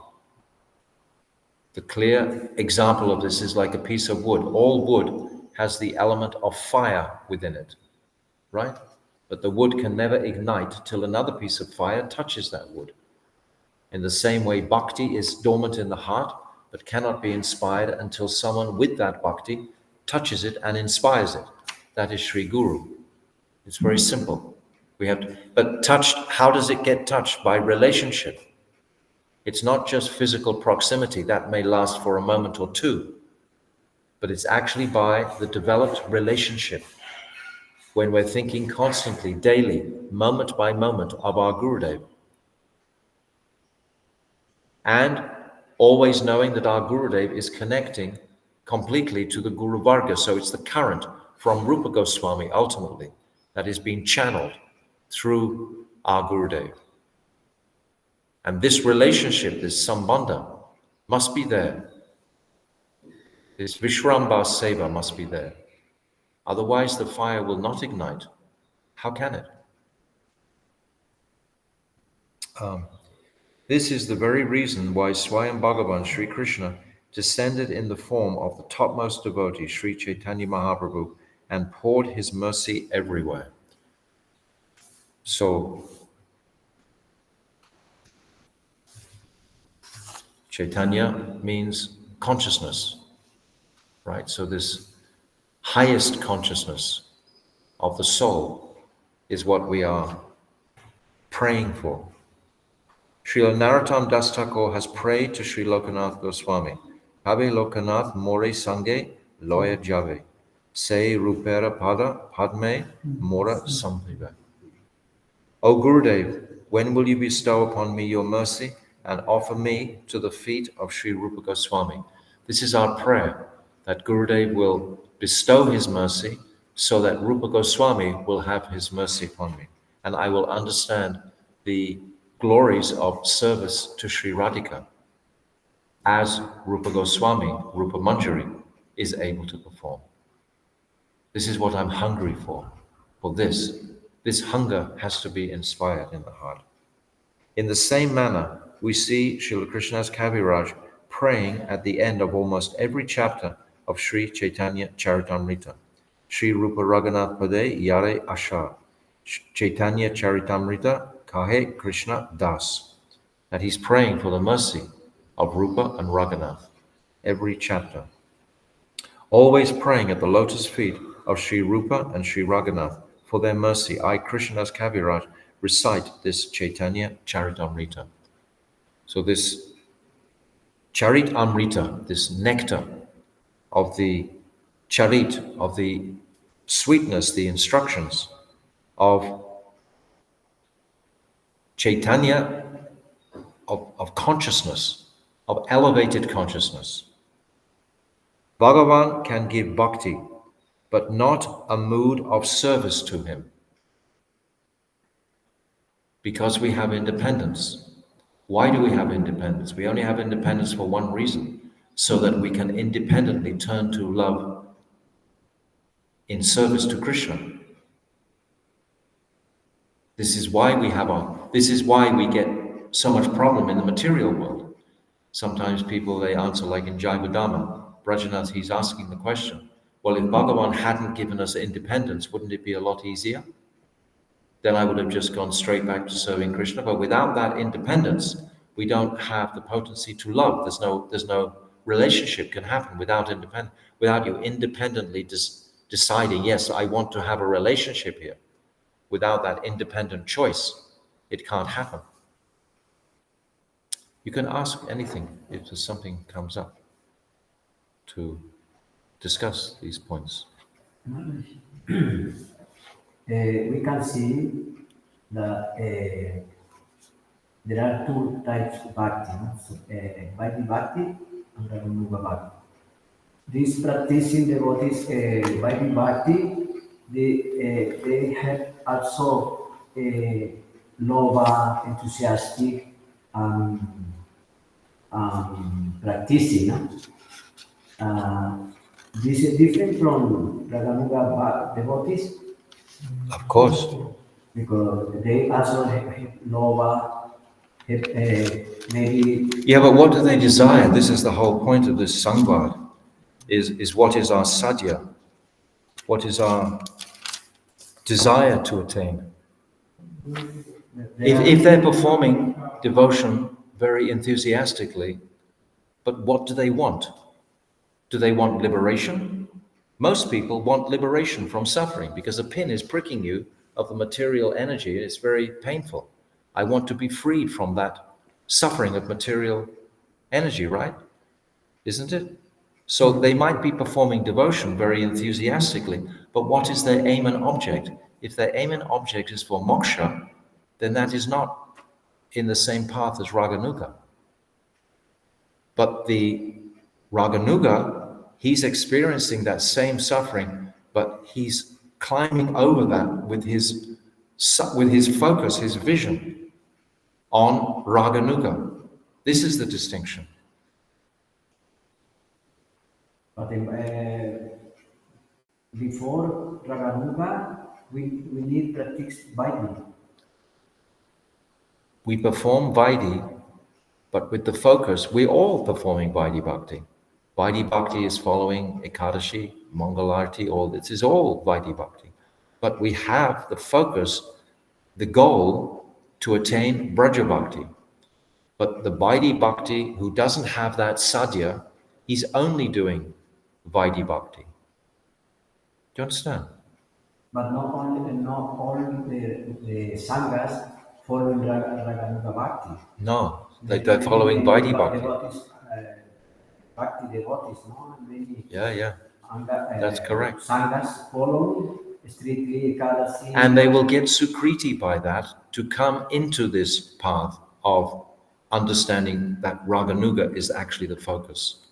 The clear example of this is like a piece of wood. All wood has the element of fire within it, right? But the wood can never ignite till another piece of fire touches that wood. In the same way, bhakti is dormant in the heart, but cannot be inspired until someone with that bhakti touches it and inspires it. That is Sri Guru. It's very simple. But touched, how does it get touched? By relationship. It's not just physical proximity. That may last for a moment or two. But it's actually by the developed relationship when we're thinking constantly, daily, moment by moment of our Gurudev. And always knowing that our Gurudev is connecting completely to the Guru Varga. So it's the current from Rupa Goswami ultimately that is being channeled through our Gurudev. And this relationship, this sambandha, must be there. This Vishramba Seva must be there. Otherwise, the fire will not ignite. How can it? This is the very reason why Swayam Bhagavan Sri Krishna descended in the form of the topmost devotee, Sri Chaitanya Mahaprabhu, and poured his mercy everywhere. So, Chaitanya means consciousness, right? So this highest consciousness of the soul is what we are praying for. Srila Narottam Das Thakur has prayed to Sri Lokanath Goswami, Habe Lokanath More Sange Loya Jave, Se Rupera Pada Padme Mora Sampiva. O Gurudev, when will you bestow upon me your mercy and offer me to the feet of Sri Rupa Goswami. This is our prayer, that Gurudev will bestow his mercy so that Rupa Goswami will have his mercy upon me, and I will understand the glories of service to Sri Radhika as Rupa Goswami, Rupa Manjari, is able to perform. This is what I'm hungry for this. This hunger has to be inspired in the heart. In the same manner, we see Srila Krishna's Kaviraj praying at the end of almost every chapter of Sri Chaitanya Charitamrita. Sri Rupa Raghunath Pade Yare Asha, Chaitanya Charitamrita Kahe Krishna Das. That he's praying for the mercy of Rupa and Raghunath every chapter. Always praying at the lotus feet of Sri Rupa and Sri Raghunath for their mercy. I, Krishnadas Kaviraj, recite this Chaitanya Charitamrita. So this Charitamrita, this nectar of the charit, of the sweetness, the instructions of Chaitanya, of consciousness, of elevated consciousness. Bhagavan can give bhakti, but not a mood of service to him. Because we have independence. Why do we have independence? We only have independence for one reason, so that we can independently turn to love in service to Krishna. This is why we get so much problem in the material world. Sometimes people, they answer like in Jaivadama, Brajanath, he's asking the question, well, if Bhagavan hadn't given us independence, wouldn't it be a lot easier? Then I would have just gone straight back to serving Krishna. But without that independence, we don't have the potency to love. There's no relationship can happen without you independently deciding, yes, I want to have a relationship here. Without that independent choice, it can't happen. You can ask anything if there's something comes up to discuss these points. We can see that there are two types of bhakti, no? So, Vaidhi Bhakti and Rupanuga Bhakti. These practicing devotees, Vaidhi Bhakti, they have also lova, enthusiastic, practicing. No? This is different from Raganuga devotees. Of course. Because they also have lova, maybe... Yeah, but what do they desire? This is the whole point of this Sangvad, is what is our sadhya? What is our desire to attain? If they're performing devotion very enthusiastically, but what do they want? Do they want liberation? Most people want liberation from suffering because a pin is pricking you of the material energy. It's very painful. I want to be freed from that suffering of material energy, right? Isn't it? So they might be performing devotion very enthusiastically, but what is their aim and object? If their aim and object is for moksha, then that is not in the same path as Raganuga. But the Raganuga, he's experiencing that same suffering, but he's climbing over that with his focus, his vision on Raganuga. This is the distinction. But before Raganuga, we need practice Vaidhi. We perform Vaidhi, but with the focus, we're all performing Vaidhi Bhakti. Vaidhi Bhakti is following Ekadashi, Mangalarti, all this is all Vaidhi Bhakti. But we have the focus, the goal to attain Braja Bhakti. But the Vaidhi Bhakti who doesn't have that sadhya, he's only doing Vaidhi Bhakti. Do you understand? But not all the sanghas following Raganuga Bhakti. No, they're following Vaidhi Bhakti. Bhakti devotees, no? Many, yeah. That's correct. Sanghas follow strictly Ekadasi. And they will get Sukriti by that to come into this path of understanding that Raganuga is actually the focus.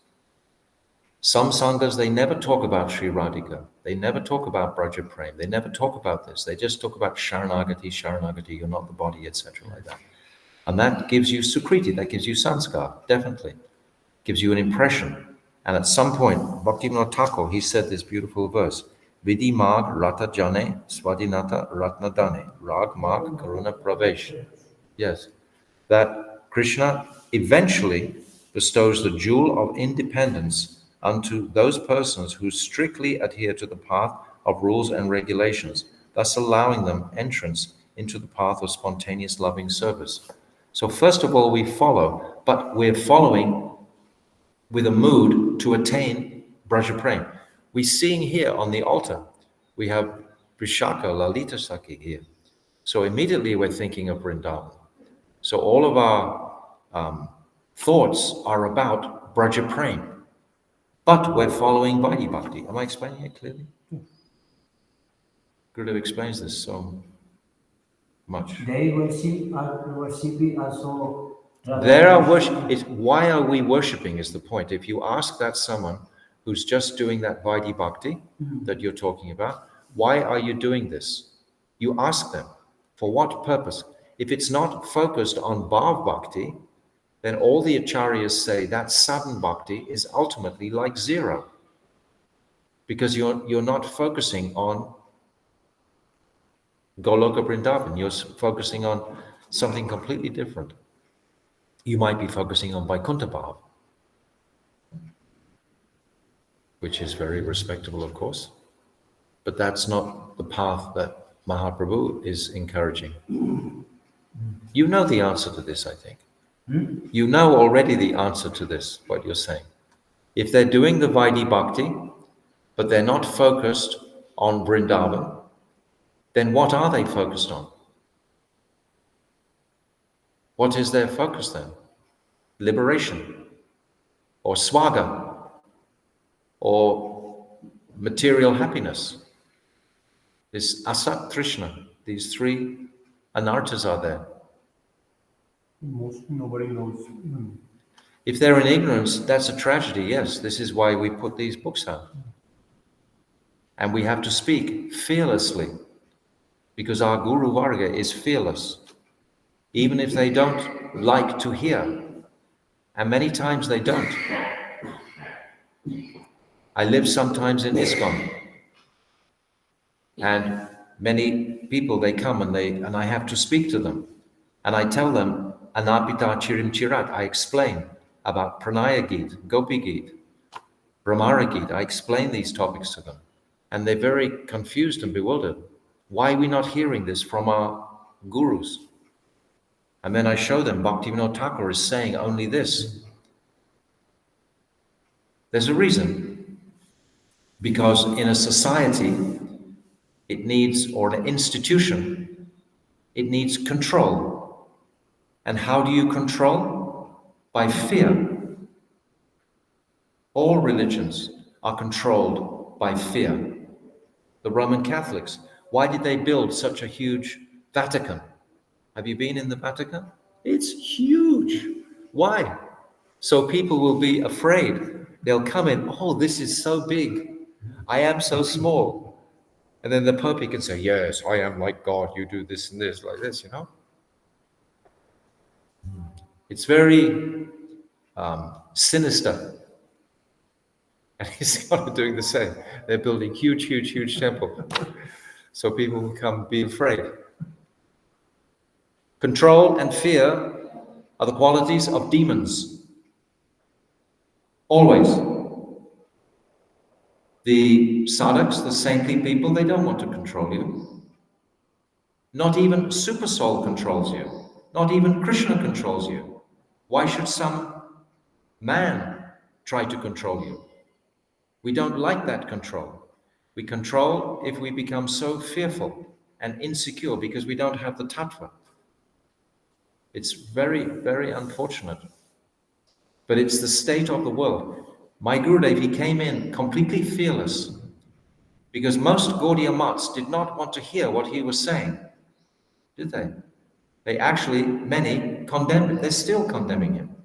Some sanghas, they never talk about Sri Radhika. They never talk about Braja Prem. They never talk about this. They just talk about Sharanagati, Sharanagati, you're not the body, etc. like that. And that gives you sukriti, that gives you sanskar, definitely. Gives you an impression. And at some point, Bhaktivinoda Thakur, he said this beautiful verse, Vidhi Mag Rata Jane, Swadinata Ratna Dane, Rag Mag Karuna Pravesh. Yes, that Krishna eventually bestows the jewel of independence unto those persons who strictly adhere to the path of rules and regulations, thus allowing them entrance into the path of spontaneous loving service. So first of all, we follow, but we're following with a mood to attain Braja Prem. We sing here on the altar. We have Vishaka, Lalita Saki here. So immediately we're thinking of Vrindavan. So all of our thoughts are about Braja Prem. But we're following Vaidhi Bhakti. Am I explaining it clearly? Gurudev explains this so much. They worship also. There are worship. Why are we worshipping is the point. If you ask that someone who's just doing that Vaidhi Bhakti that you're talking about, why are you doing this? You ask them, for what purpose? If it's not focused on Bhav Bhakti, then all the acharyas say that sadhan bhakti is ultimately like zero. Because you're not focusing on Goloka Vrindavan, you're focusing on something completely different. You might be focusing on Vaikuntha Bhav, which is very respectable, of course. But that's not the path that Mahaprabhu is encouraging. You know the answer to this, I think. You know already the answer to this, what you're saying. If they're doing the Vaidhi Bhakti, but they're not focused on Vrindavan, then what are they focused on? What is their focus then? Liberation, or swaga, or material happiness. This asat trishna, these three anarthas are there. Nobody knows. If they're in ignorance, that's a tragedy, yes. This is why we put these books out. And we have to speak fearlessly, because our Guru Varga is fearless, even if they don't like to hear. And many times they don't. I live sometimes in ISKCON, and many people, they come and I have to speak to them. And I tell them, Anapita Chirim Chirat, I explain about Pranaya Geet, Gopi Geet, Brahmara Geet. I explain these topics to them. And they're very confused and bewildered. Why are we not hearing this from our gurus? And then I show them Bhaktivinoda Thakur is saying only this. There's a reason. Because in a society, it needs, or an institution, it needs control. And how do you control? By fear. All religions are controlled by fear. The Roman Catholics, why did they build such a huge Vatican? Have you been in the Vatican? It's huge. Why? So people will be afraid. They'll come in, oh, this is so big. I am so small. And then the Pope can say, yes, I am like God. You do this and this, like this, you know? It's very sinister. And he's sort of doing the same. They're building huge, huge, huge temple. So people will come be afraid. Control and fear are the qualities of demons. Always. The sadhaks, the saintly people, they don't want to control you. Not even Super Soul controls you. Not even Krishna controls you. Why should some man try to control you? We don't like that control. We control if we become so fearful and insecure because we don't have the tattva. It's very, very unfortunate. But it's the state of the world. My Gurudev, he came in completely fearless because most Gaudiya Mats did not want to hear what he was saying, did they? They actually, many condemned him. They're still condemning him.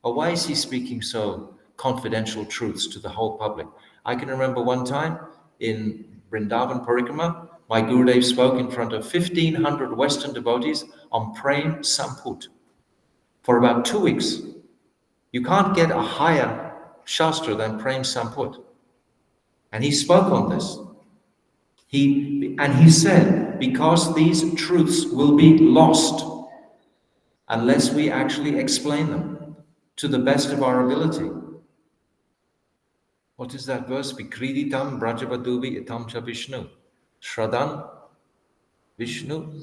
Or why is he speaking so confidential truths to the whole public? I can remember one time in Vrindavan Parikrama, my Gurudev spoke in front of 1,500 Western devotees on Prem Samput for about 2 weeks. You can't get a higher shastra than Prem Samput. And he spoke on this. He said, because these truths will be lost unless we actually explain them to the best of our ability. What is that verse? Vikriditam brajavaduvi itam cha Vishnu. Shradan Vishnu.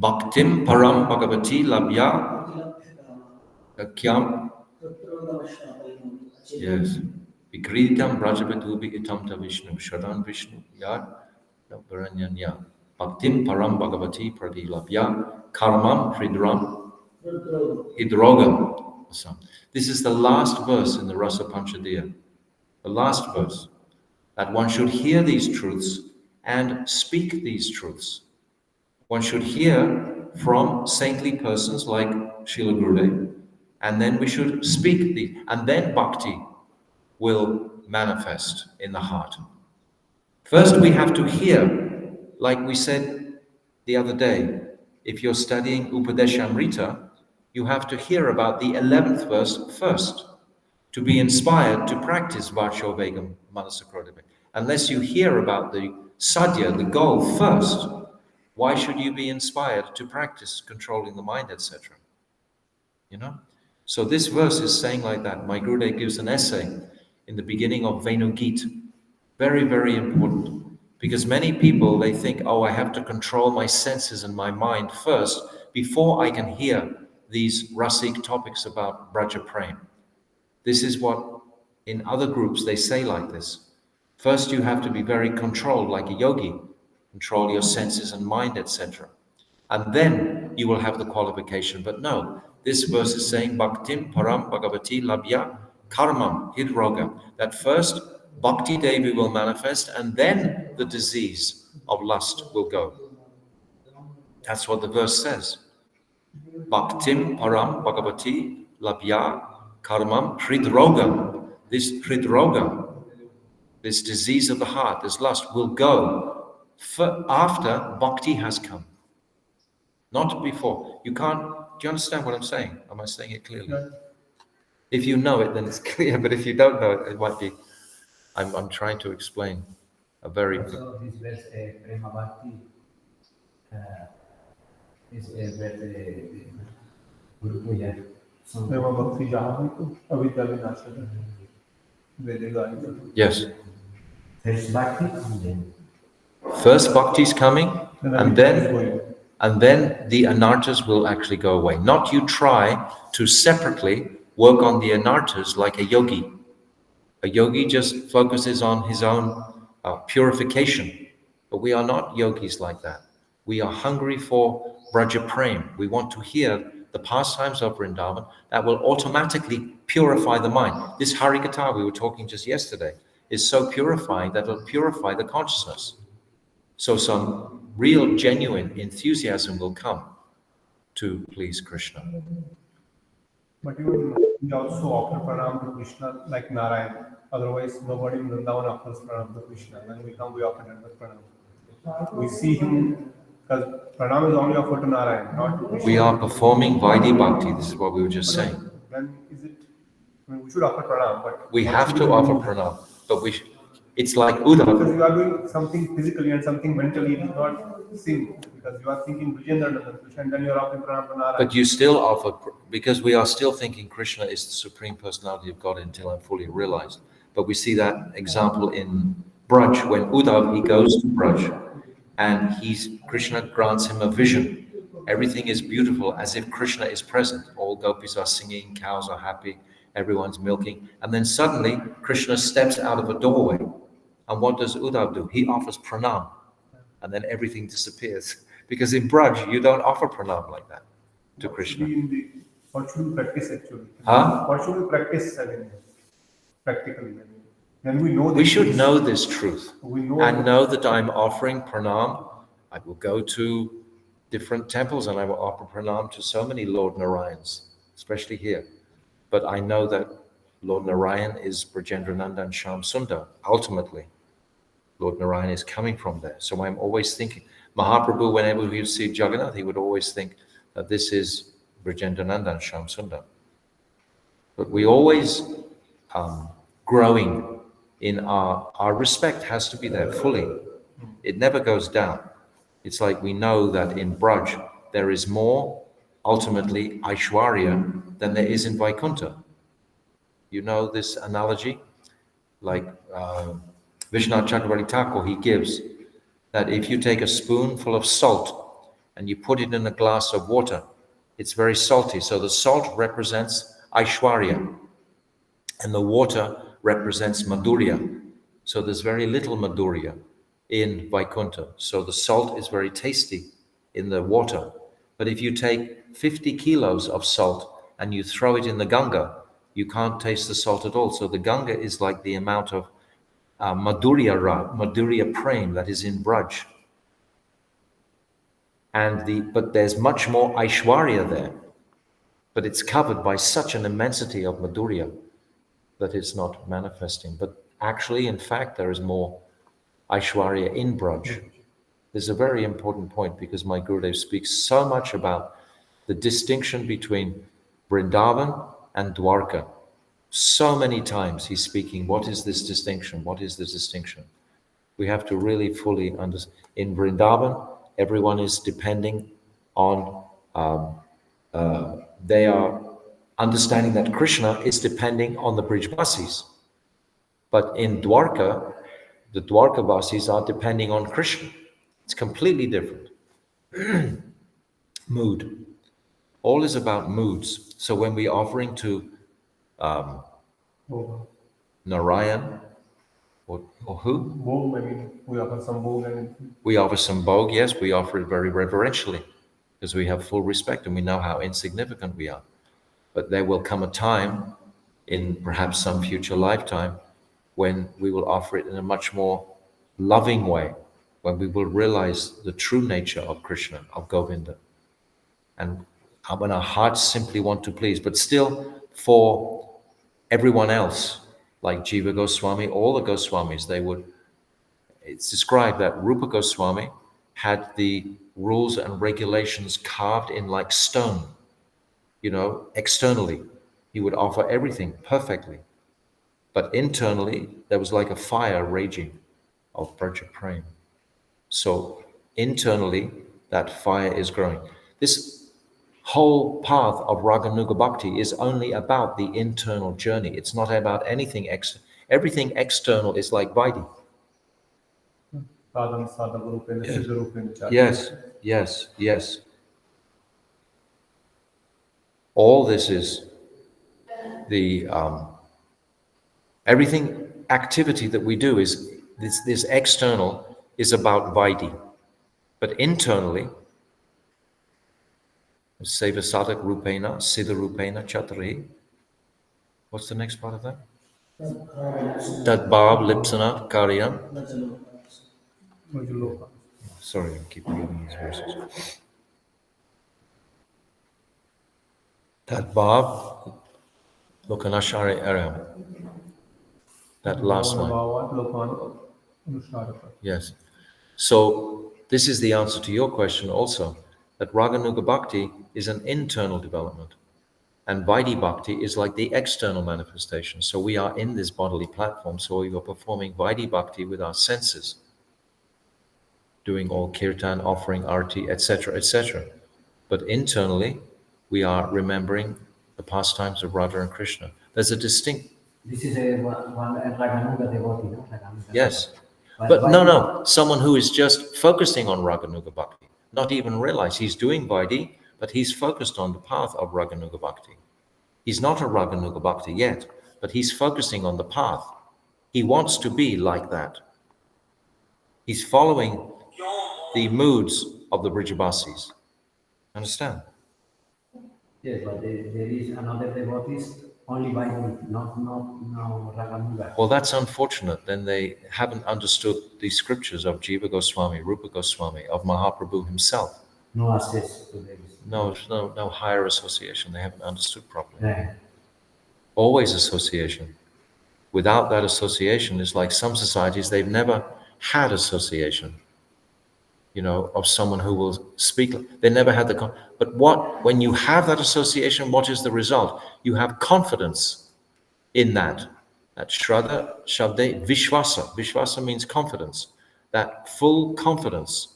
Bhaktim param bhagavati labhya kakyam. Yes. Vikriditam brajavaduvi itam cha Vishnu. Shradan Vishnu. Yad Baranyanya. Bhaktim param bhagavati pradilabhya karmam hidrogam. This is the last verse in the Rasa Panchadya. The last verse. That one should hear these truths and speak these truths. One should hear from saintly persons like Srila Gurudev, and then we should speak these, and then bhakti will manifest in the heart. First, we have to hear, like we said the other day, if you're studying Upadeshamrita, you have to hear about the 11th verse first to be inspired to practice Vacho Vegam Manasakrodebe. Unless you hear about the sadhya, the goal first, why should you be inspired to practice controlling the mind, etc.? You know? So this verse is saying like that. My Gurudev gives an essay in the beginning of Venugit. Very, very important. Because many people, they think, oh, I have to control my senses and my mind first before I can hear these rasic topics about Braja Prem. This is what in other groups they say like this. First you have to be very controlled like a yogi, control your senses and mind, etc. And then you will have the qualification. But no, this verse is saying Bhaktim Param Bhagavati Labhya Karmam Hidroga. That first Bhakti Devi will manifest and then the disease of lust will go. That's what the verse says. Bhaktim Param Bhagavati Labhya Karmam Hridroga. This Hridroga, this disease of the heart, this lust, will go after bhakti has come. Not before. You can't, do you understand what I'm saying? Am I saying it clearly? Yeah. If you know it, then it's clear, but if you don't know it, it might be, I'm trying to explain a very... So this verse, Prema Bhakti, is a very Gurukuya. Prema Bhakti Jahaniko, Avidya Vinasya. Yes. First Bhakti and then. First Bhakti is coming, and then the anarthas will actually go away. Not you try to separately work on the anarthas like a yogi. A yogi just focuses on his own purification. But we are not yogis like that. We are hungry for Braja Prem. We want to hear the pastimes of Vrindavan that will automatically purify the mind. This Harikatha we were talking just yesterday is so purifying that it will purify the consciousness. So some real, genuine enthusiasm will come to please Krishna. But even we also offer pranam to Krishna like Narayan. Otherwise, nobody in Vrindavan offers pranam to Krishna. When we come, we offer pranam. We see him, because pranam is only offered to Narayan, not to Krishna. We are performing Vaidhi Bhakti. This is what we were just saying. Then is it? I mean, we should offer pranam, but we have to offer pranam, but it's like Uddhav. Because you are doing something physically and something mentally, it is not seen. Because you are thinking Vijayendra Krishna and then you are offering pranam to Narayan. But you still offer, because we are still thinking Krishna is the Supreme Personality of God until I'm fully realized. But we see that example in Braj, when Uddhav, he goes to Braj and Krishna grants him a vision. Everything is beautiful as if Krishna is present. All gopis are singing, cows are happy, everyone's milking. And then suddenly Krishna steps out of a doorway. And what does Uddhav do? He offers pranam. And then everything disappears. Because in Braj, you don't offer pranam like that to Krishna. What should we practice actually? Huh? What should we practice practically? Then we know we should know this truth and know that I'm offering pranam I will go to different temples and I will offer pranam to so many Lord Narayans, especially here. But I know that Lord Narayan is Brajendrananda and Shyam Sundar, ultimately. Lord Narayan is coming from there. So I'm always thinking, Mahaprabhu, whenever he would see Jagannath, he would always think that this is Brajendrananda and Shyam Sundar. But we always growing in our respect has to be there fully. It never goes down. It's like we know that in Braj, there is more, ultimately, Aishwarya than there is in Vaikuntha. You know this analogy? Like Vishwanath Chakravarti Thakur, he gives that if you take a spoonful of salt and you put it in a glass of water, it's very salty. So the salt represents Aishwarya and the water represents Madhurya. So there's very little Madhurya in Vaikuntha. So the salt is very tasty in the water. But if you take 50 kilos of salt and you throw it in the Ganga, you can't taste the salt at all. So the Ganga is like the amount of Madhurya Prem that is in Braj. But there's much more Aishwarya there. But it's covered by such an immensity of Madhurya that it's not manifesting. But actually, in fact, there is more Aishwarya in Braj. This is a very important point because my Gurudev speaks so much about the distinction between Vrindavan and Dwarka. So many times he's speaking, what is this distinction? What is this distinction? We have to really fully understand. In Vrindavan, everyone is depending on, they are understanding that Krishna is depending on the Brijvasis. But in Dwarka, the Dwarkavasis are depending on Krishna. It's completely different. Mood. All is about moods. So when we're offering to Narayan, or who? Bhog, I mean, we offer some bhog and We offer some bhog, yes, we offer it very reverentially because we have full respect and we know how insignificant we are. But there will come a time in perhaps some future lifetime when we will offer it in a much more loving way, when we will realize the true nature of Krishna, of Govinda. And when our hearts simply want to please, but still for everyone else, like Jiva Goswami, all the Goswamis, it's described that Rupa Goswami had the rules and regulations carved in like stone, externally. He would offer everything perfectly. But internally, there was like a fire raging of Braja Prem. So internally, that fire is growing. This whole path of Raganuga Bhakti is only about the internal journey. It's not about anything external. Everything external is like Vaidhi. Yes. All this is the everything activity that we do is this external is about Vaidhi. But internally, Seva Sadak Rupena, Siddha Rupena, Chatrahi. What's the next part of that? That Bhav Lipsana Karyam. Sorry, I keep reading these verses. That Bhav Lokanashare Aram. That last line. Yes. So this is the answer to your question also, that Raganuga Bhakti is an internal development. And Vaidhi Bhakti is like the external manifestation. So we are in this bodily platform, so we are performing Vaidhi Bhakti with our senses, doing all kirtan, offering arti, etc., etc. But internally, we are remembering the pastimes of Radha and Krishna. There's a distinct... This is one Raganuga devotee, no? Raganuga. Yes. But no, someone who is just focusing on Raganuga Bhakti, not even realize he's doing Vaidhi, but he's focused on the path of Raganuga Bhakti. He's not a Raganuga Bhakti yet, but he's focusing on the path. He wants to be like that. He's following the moods of the Brijavasis. Understand? Yes, but there is another devotee only Bible, not no Raganuga. Well, that's unfortunate. Then they haven't understood the scriptures of Jiva Goswami, Rupa Goswami, of Mahaprabhu himself. No access to this. No higher association. They haven't understood properly. Yeah. Always association. Without that association, it's like some societies, they've never had association, of someone who will speak. They never had but when you have that association, what is the result? You have confidence in that. That Shraddha, Shabde, Vishvasa. Vishvasa means confidence. That full confidence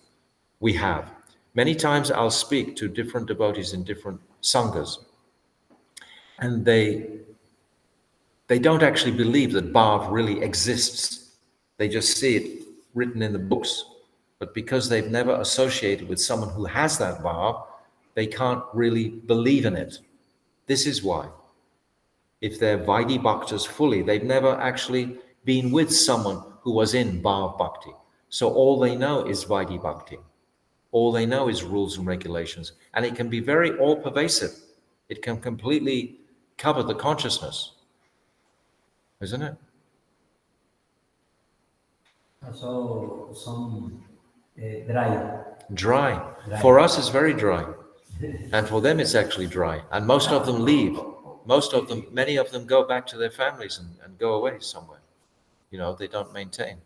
we have. Many times I'll speak to different devotees in different sanghas, and they don't actually believe that bhav really exists. They just see it written in the books. But because they've never associated with someone who has that bhav, they can't really believe in it. This is why. If they're Vaidhi Bhaktas fully, they've never actually been with someone who was in Bhav Bhakti. So all they know is Vaidhi Bhakti. All they know is rules and regulations. And it can be very all-pervasive. It can completely cover the consciousness. Isn't it? So some dry. Dry. For us, it's very dry. And for them, it's actually dry. And most of them leave. Many of them go back to their families and go away somewhere. They don't maintain.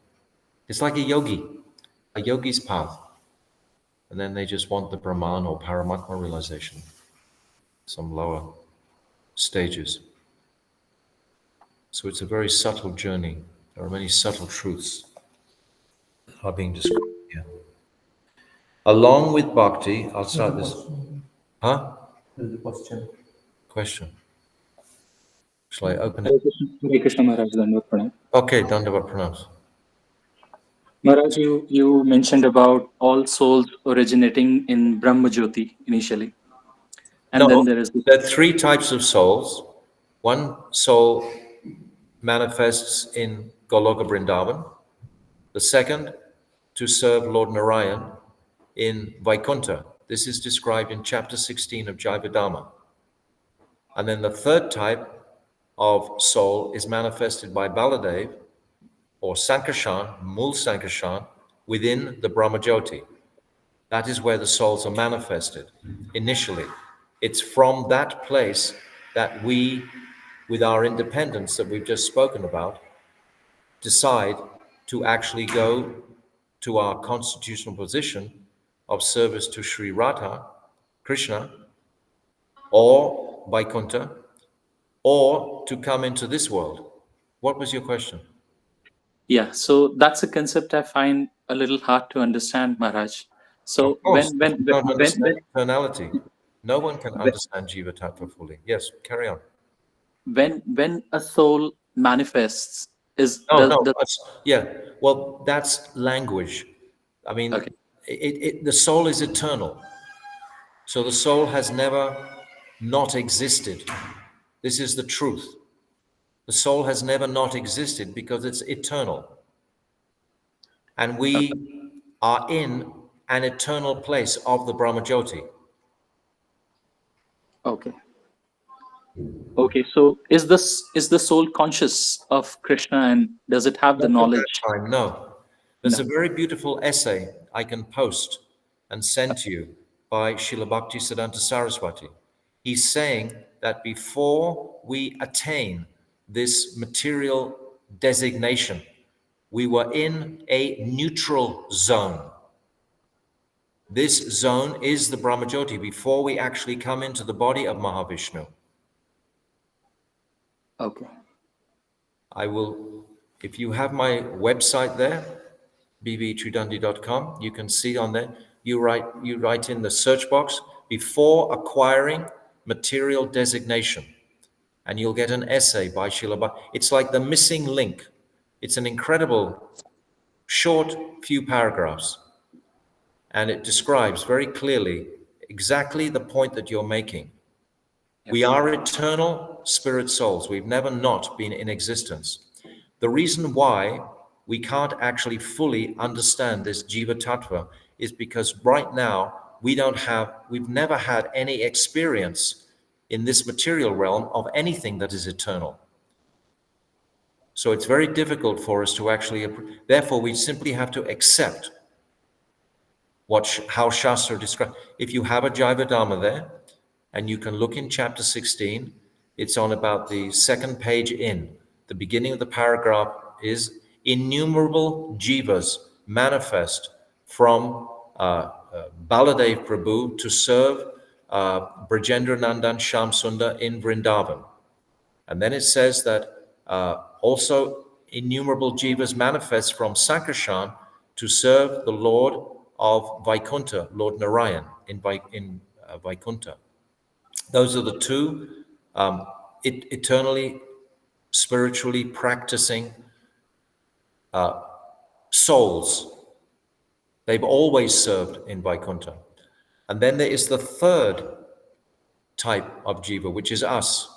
It's like a yogi's path. And then they just want the Brahman or Paramatma realization, some lower stages. So it's a very subtle journey. There are many subtle truths that are being described here. Along with bhakti, I'll start this. Huh? There's a question. Question. Shall I open it? Hare Krishna Maharaj, Dandavat Pranam. Okay, Dandavat Pranam. Maharaj, you mentioned about all souls originating in Brahma Jyoti initially. And then there are three types of souls. One soul manifests in Goloka Vrindavan. The second, to serve Lord Narayan in Vaikuntha. This is described in chapter 16 of Jivadhamma. And then the third type of soul is manifested by Baladev or Sankarshan, Mul Sankarshan, within the Brahmajyoti. That is where the souls are manifested initially. It's from that place that we, with our independence that we've just spoken about, decide to actually go to our constitutional position of service to Sri Radha, Krishna, or Vaikuntha, or to come into this world. What was your question? Yeah, so that's a concept I find a little hard to understand, Maharaj. So Of course, you don't understand eternality. No one can understand Jiva Tattva fully. Yes, carry on. When a soul manifests, well, that's language. I mean, okay. The soul is eternal. So the soul has never not existed. This is the truth. The soul has never not existed because it's eternal. And we are in an eternal place of the Brahmajyoti. Okay. Okay, so is the soul conscious of Krishna, and does it have the knowledge? At that time, no. There's a very beautiful essay I can post and send to you by Srila Bhaktivedanta Saraswati. He's saying that before we attain this material designation, we were in a neutral zone. This zone is the Brahmajyoti before we actually come into the body of Mahavishnu. Okay. I will, if you have my website there, bbtridandi.com, you can see on there, you write in the search box, before acquiring material designation, and you'll get an essay by Srila Bhakti. It's like the missing link. It's an incredible, short few paragraphs, and it describes very clearly exactly the point that you're making. Yes. We are eternal spirit souls. We've never not been in existence. The reason why we can't actually fully understand this Jiva Tattva is because right now we've never had any experience in this material realm of anything that is eternal. So it's very difficult for us to actually, therefore we simply have to accept how Shastra describes. If you have a Jaiva Dhamma there, and you can look in chapter 16, it's on about the second page in. The beginning of the paragraph is innumerable jivas manifest from Baladev Prabhu to serve Brajendra Nandan Shyam Sundar in Vrindavan. And then it says that also innumerable jivas manifest from Sankarshan to serve the Lord of Vaikuntha, Lord Narayan in Vaikuntha. Those are the two eternally, spiritually practicing souls. They've always served in Vaikuntha. And then there is the third type of jiva, which is us.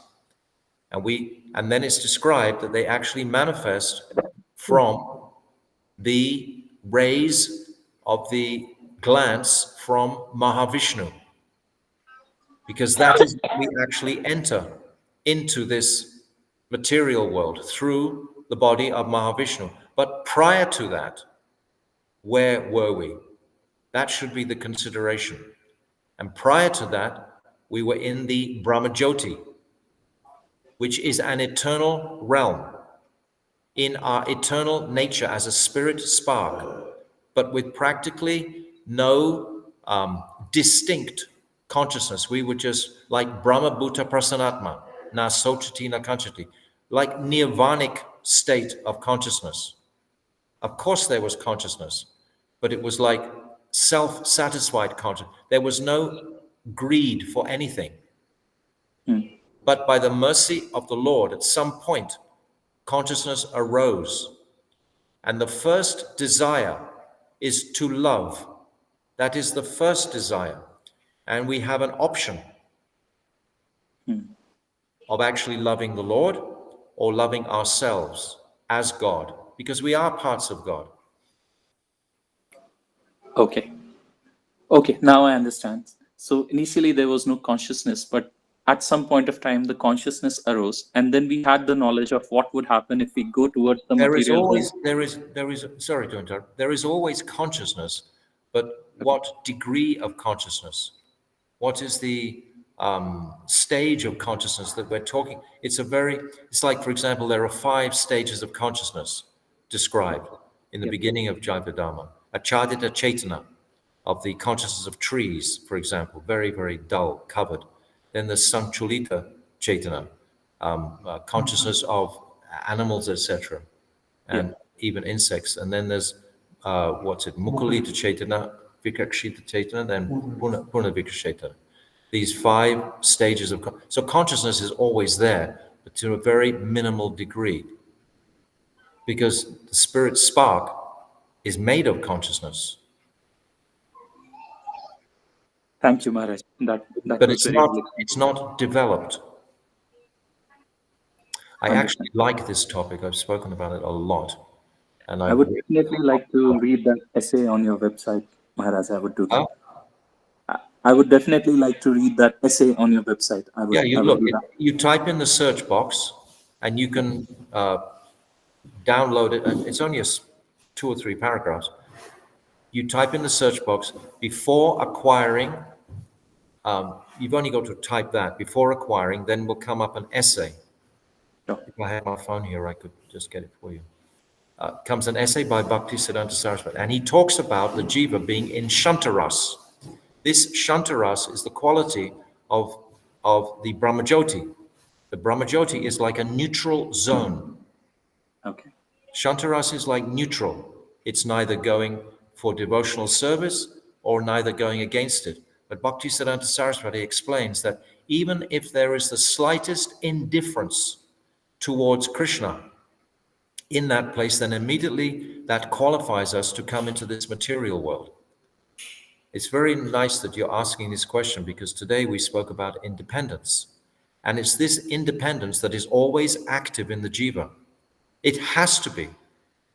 And then it's described that they actually manifest from the rays of the glance from Mahavishnu. Because that is we actually enter into this material world through the body of Mahavishnu. But prior to that, where were we? That should be the consideration. And prior to that, we were in the Brahmajyoti, which is an eternal realm, in our eternal nature as a spirit spark, but with practically no distinct consciousness. We were just like Brahma Bhuta Prasanatma, na sochati na kanchati, like nirvanic state of consciousness. Of course there was consciousness, but it was like self-satisfied consciousness. There was no greed for anything. But by the mercy of the Lord, at some point, consciousness arose. And the first desire is to love. That is the first desire. And we have an option of actually loving the Lord or loving ourselves as God, because we are parts of God. Okay. Okay, now I understand. So initially there was no consciousness, but at some point of time, the consciousness arose, and then we had the knowledge of what would happen if we go towards the material world. Sorry to interrupt, there is always consciousness, but what degree of consciousness? What is the stage of consciousness that we're talking? It's like, for example, there are 5 stages of consciousness described in the beginning of Jaiva Dhamma. Achadita Chaitana, of the consciousness of trees, for example, very, very dull, covered. Then there's Sanchulita Chaitana, consciousness of animals, etc., and even insects. And then there's, Mukulita Chaitana, Vikakshita Chaitana, then Purna Vikashita. These 5 stages of... So consciousness is always there, but to a very minimal degree. Because the spirit spark is made of consciousness. Thank you, Maharaj. That but was it's not developed. I actually like this topic. I've spoken about it a lot. And I would definitely like to read that essay on your website, Maharaj. I would do that. I would definitely like to read that essay on your website. You type in the search box and you can download it. And it's only 2 or 3 paragraphs. You type in the search box before acquiring. You've only got to type that before acquiring, then will come up an essay. If I had my phone here, I could just get it for you. Comes an essay by Bhaktivedanta Saraswati, and he talks about the jiva being in Shantaras. This Shantaras is the quality of the Brahmajyoti. The Brahmajyoti is like a neutral zone. Okay. Shantaras is like neutral. It's neither going for devotional service or neither going against it. But Bhaktivedanta Saraswati explains that even if there is the slightest indifference towards Krishna in that place, then immediately that qualifies us to come into this material world. It's very nice that you're asking this question, because today we spoke about independence. And it's this independence that is always active in the jiva. It has to be,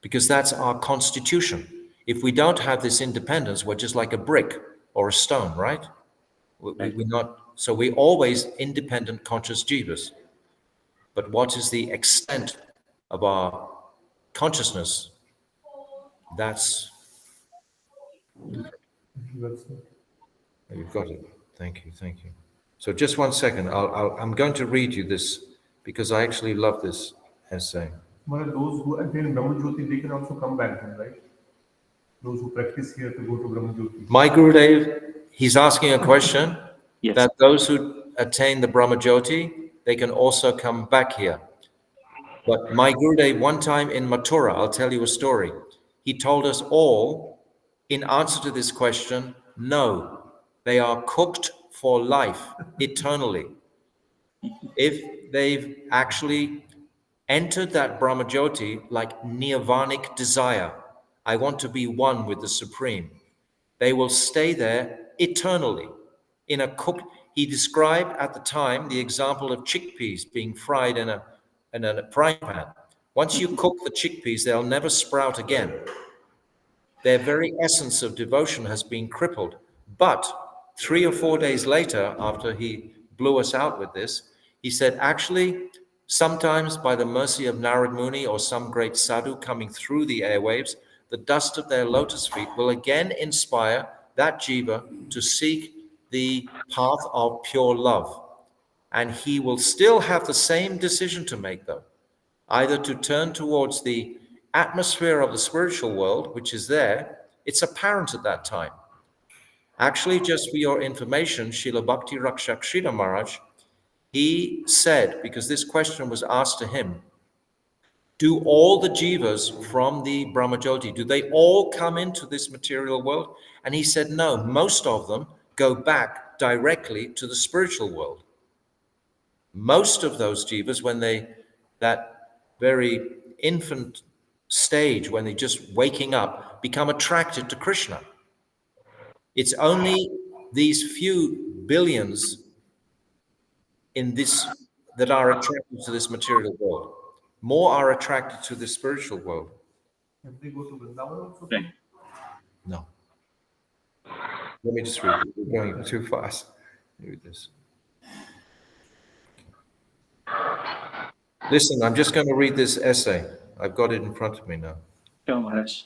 because that's our constitution. If we don't have this independence, we're just like a brick or a stone, right? We're not so we're always independent conscious jivas. But what is the extent of our consciousness? That's, Well said. you've got it. Thank you. So just one second. I'm going to read you this because I actually love this essay. Well, those who attain Brahmajyoti, they can also come back then, right? Those who practice here to go to Brahmajyoti. My Gurudev, he's asking a question Yes. that those who attain the Brahmajyoti, they can also come back here. But my Gurudev, one time in Mathura, I'll tell you a story. He told us all, in answer to this question, no, they are cooked for life, eternally. If they've actually entered that Brahmajyoti like nirvanic desire, I want to be one with the Supreme, they will stay there eternally in a cook. He described at the time the example of chickpeas being fried in a frying pan. Once you cook the chickpeas, they'll never sprout again. Their very essence of devotion has been crippled. But 3 or 4 days later, after he blew us out with this, he said, actually, sometimes by the mercy of Narad Muni or some great sadhu coming through the airwaves, the dust of their lotus feet will again inspire that jiva to seek the path of pure love. And he will still have the same decision to make, though, either to turn towards the atmosphere of the spiritual world, which is there. It's apparent at that time. Actually, just for your information, Srila Bhakti Rakshak Srila Maharaj, he said, because this question was asked to him, do all the jivas from the Brahmajyoti, do they all come into this material world? And he said, no, most of them go back directly to the spiritual world. Most of those jivas, when that very infant stage, when they're just waking up, become attracted to Krishna. It's only these few billions in this that are attracted to this material world. More are attracted to the spiritual world. If they go to Vrindavan also, Right. No. Let me just read it. We're going too fast. Read this. Listen, I'm just going to read this essay. I've got it in front of me now. Sure, Maharaj.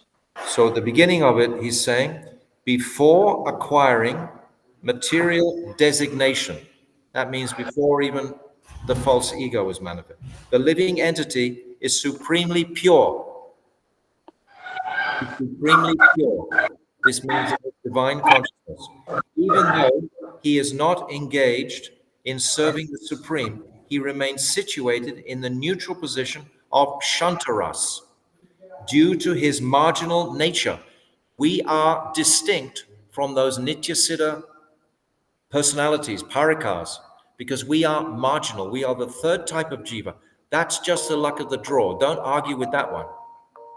So at the beginning of it, he's saying, before acquiring material designation, that means before even the false ego was manifest, the living entity is supremely pure. Supremely pure. This means divine consciousness. Even though he is not engaged in serving the Supreme, he remains situated in the neutral position of Shantaras. Due to his marginal nature, we are distinct from those Nityasiddha personalities, parikas, because we are marginal. We are the third type of jiva. That's just the luck of the draw. Don't argue with that one.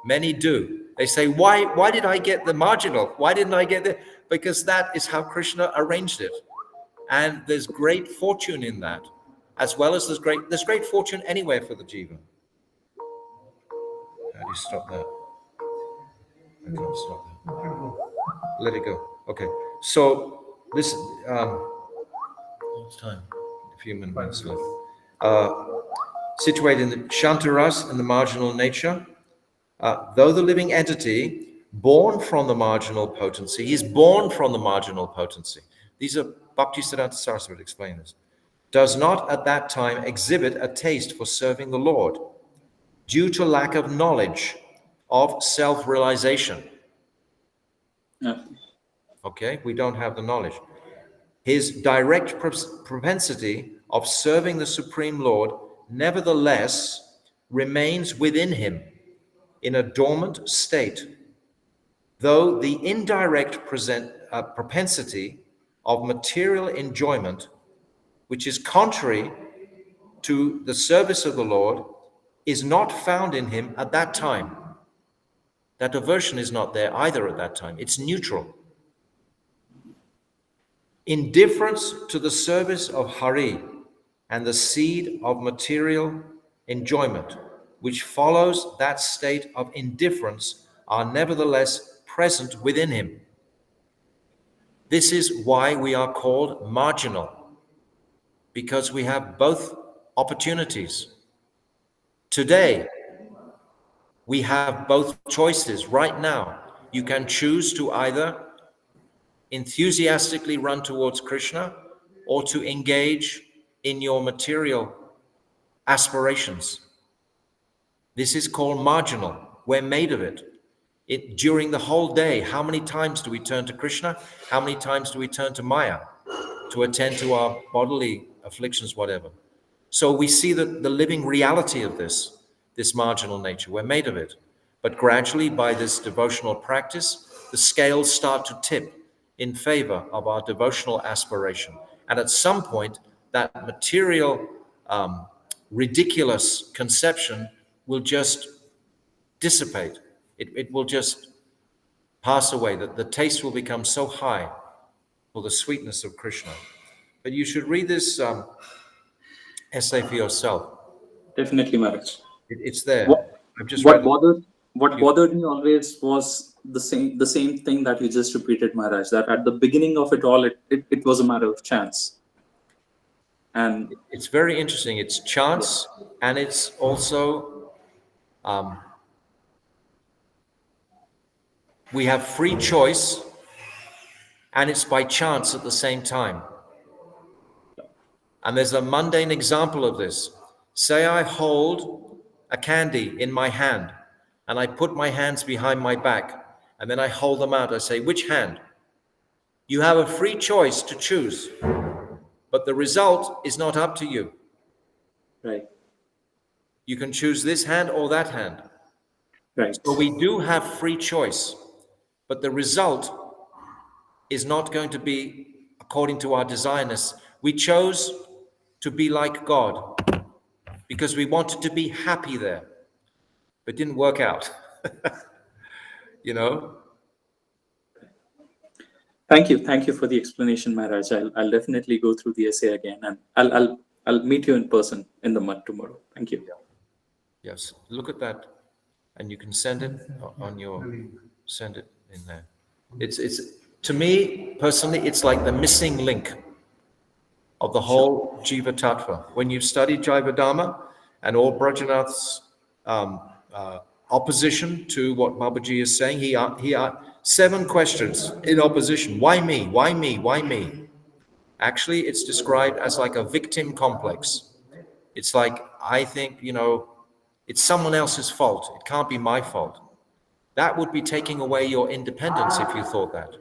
Many do. They say, why did I get the marginal? Why didn't I get the... Because that is how Krishna arranged it. And there's great fortune in that, as well as there's great fortune anywhere for the jiva. How do you stop that? I can't stop that. Let it go. Okay. So listen, what's time? A few minutes left. Situated in the Shantaras and the marginal nature, though the living entity born from the marginal potency, he's born from the marginal potency. These are Bhaktivedanta Saraswati explain this. Does not at that time exhibit a taste for serving the Lord due to lack of knowledge of self-realization. Yeah. Okay, we don't have the knowledge. His direct propensity of serving the Supreme Lord nevertheless remains within him in a dormant state, though the indirect propensity of material enjoyment, which is contrary to the service of the Lord, is not found in him at that time. That aversion is not there either at that time. It's neutral. Indifference to the service of Hari and the seed of material enjoyment, which follows that state of indifference, are nevertheless present within him. This is why we are called marginal. because we have both opportunities. Today, we have both choices right now. You can choose to either enthusiastically run towards Krishna or to engage in your material aspirations. This is called marginal. We're made of it. During the whole day, how many times do we turn to Krishna? How many times do we turn to Maya to attend to our bodily afflictions, whatever? So we see the living reality of this marginal nature. We're made of it. But gradually, by this devotional practice, the scales start to tip in favor of our devotional aspiration. And at some point, that material, ridiculous conception will just dissipate. It will just pass away. The taste will become so high for the sweetness of Krishna. But you should read this essay for yourself. Definitely, Maharaj. It's there. I've just What read bothered me always was the same thing that you just repeated, Maharaj, that at the beginning of it all, it was a matter of chance. And it's very interesting. It's chance, and it's also we have free choice, and it's by chance at the same time. And there's a mundane example of this. Say I hold a candy in my hand, and I put my hands behind my back, and then I hold them out. I say, which hand? You have a free choice to choose, but the result is not up to you. right. You can choose this hand or that hand. Right. So we do have free choice, but the result is not going to be according to our desires. We chose to be like God because we wanted to be happy there, but it didn't work out. You know? Thank you for the explanation, Maharaj. I'll definitely go through the essay again, and I'll meet you in person in the mud tomorrow. Thank you. Yes, look at that, and you can send it send it in there. It's to me personally, it's like the missing link of the whole Jiva Tattva. When you study Jaiva Dharma and all Brajanath's opposition to what Babaji is saying, he 7 questions in opposition. Why me? Why me? Why me? Actually, it's described as like a victim complex. It's like, I think, it's someone else's fault. It can't be my fault. That would be taking away your independence if you thought that,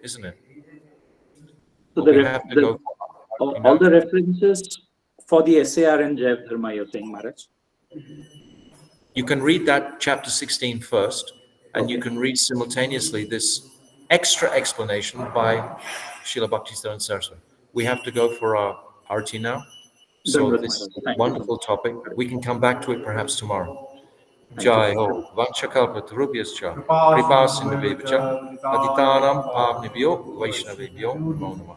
isn't it? So But all the references for the essay are in Jaiva Dharma, you're saying, Maharaj? you can read that chapter 16 first, and you can read simultaneously this extra explanation by Srila Bhaktivedanta Saraswati. We have to go for our arati now. So this wonderful topic, we can come back to it perhaps tomorrow. Jai Ho, Vanchakalpa Tarubhyascha, Kripa Sindhuvevacha, Patitanam Pavnibhyo, Vaishnavebhyo, Namo Namaha.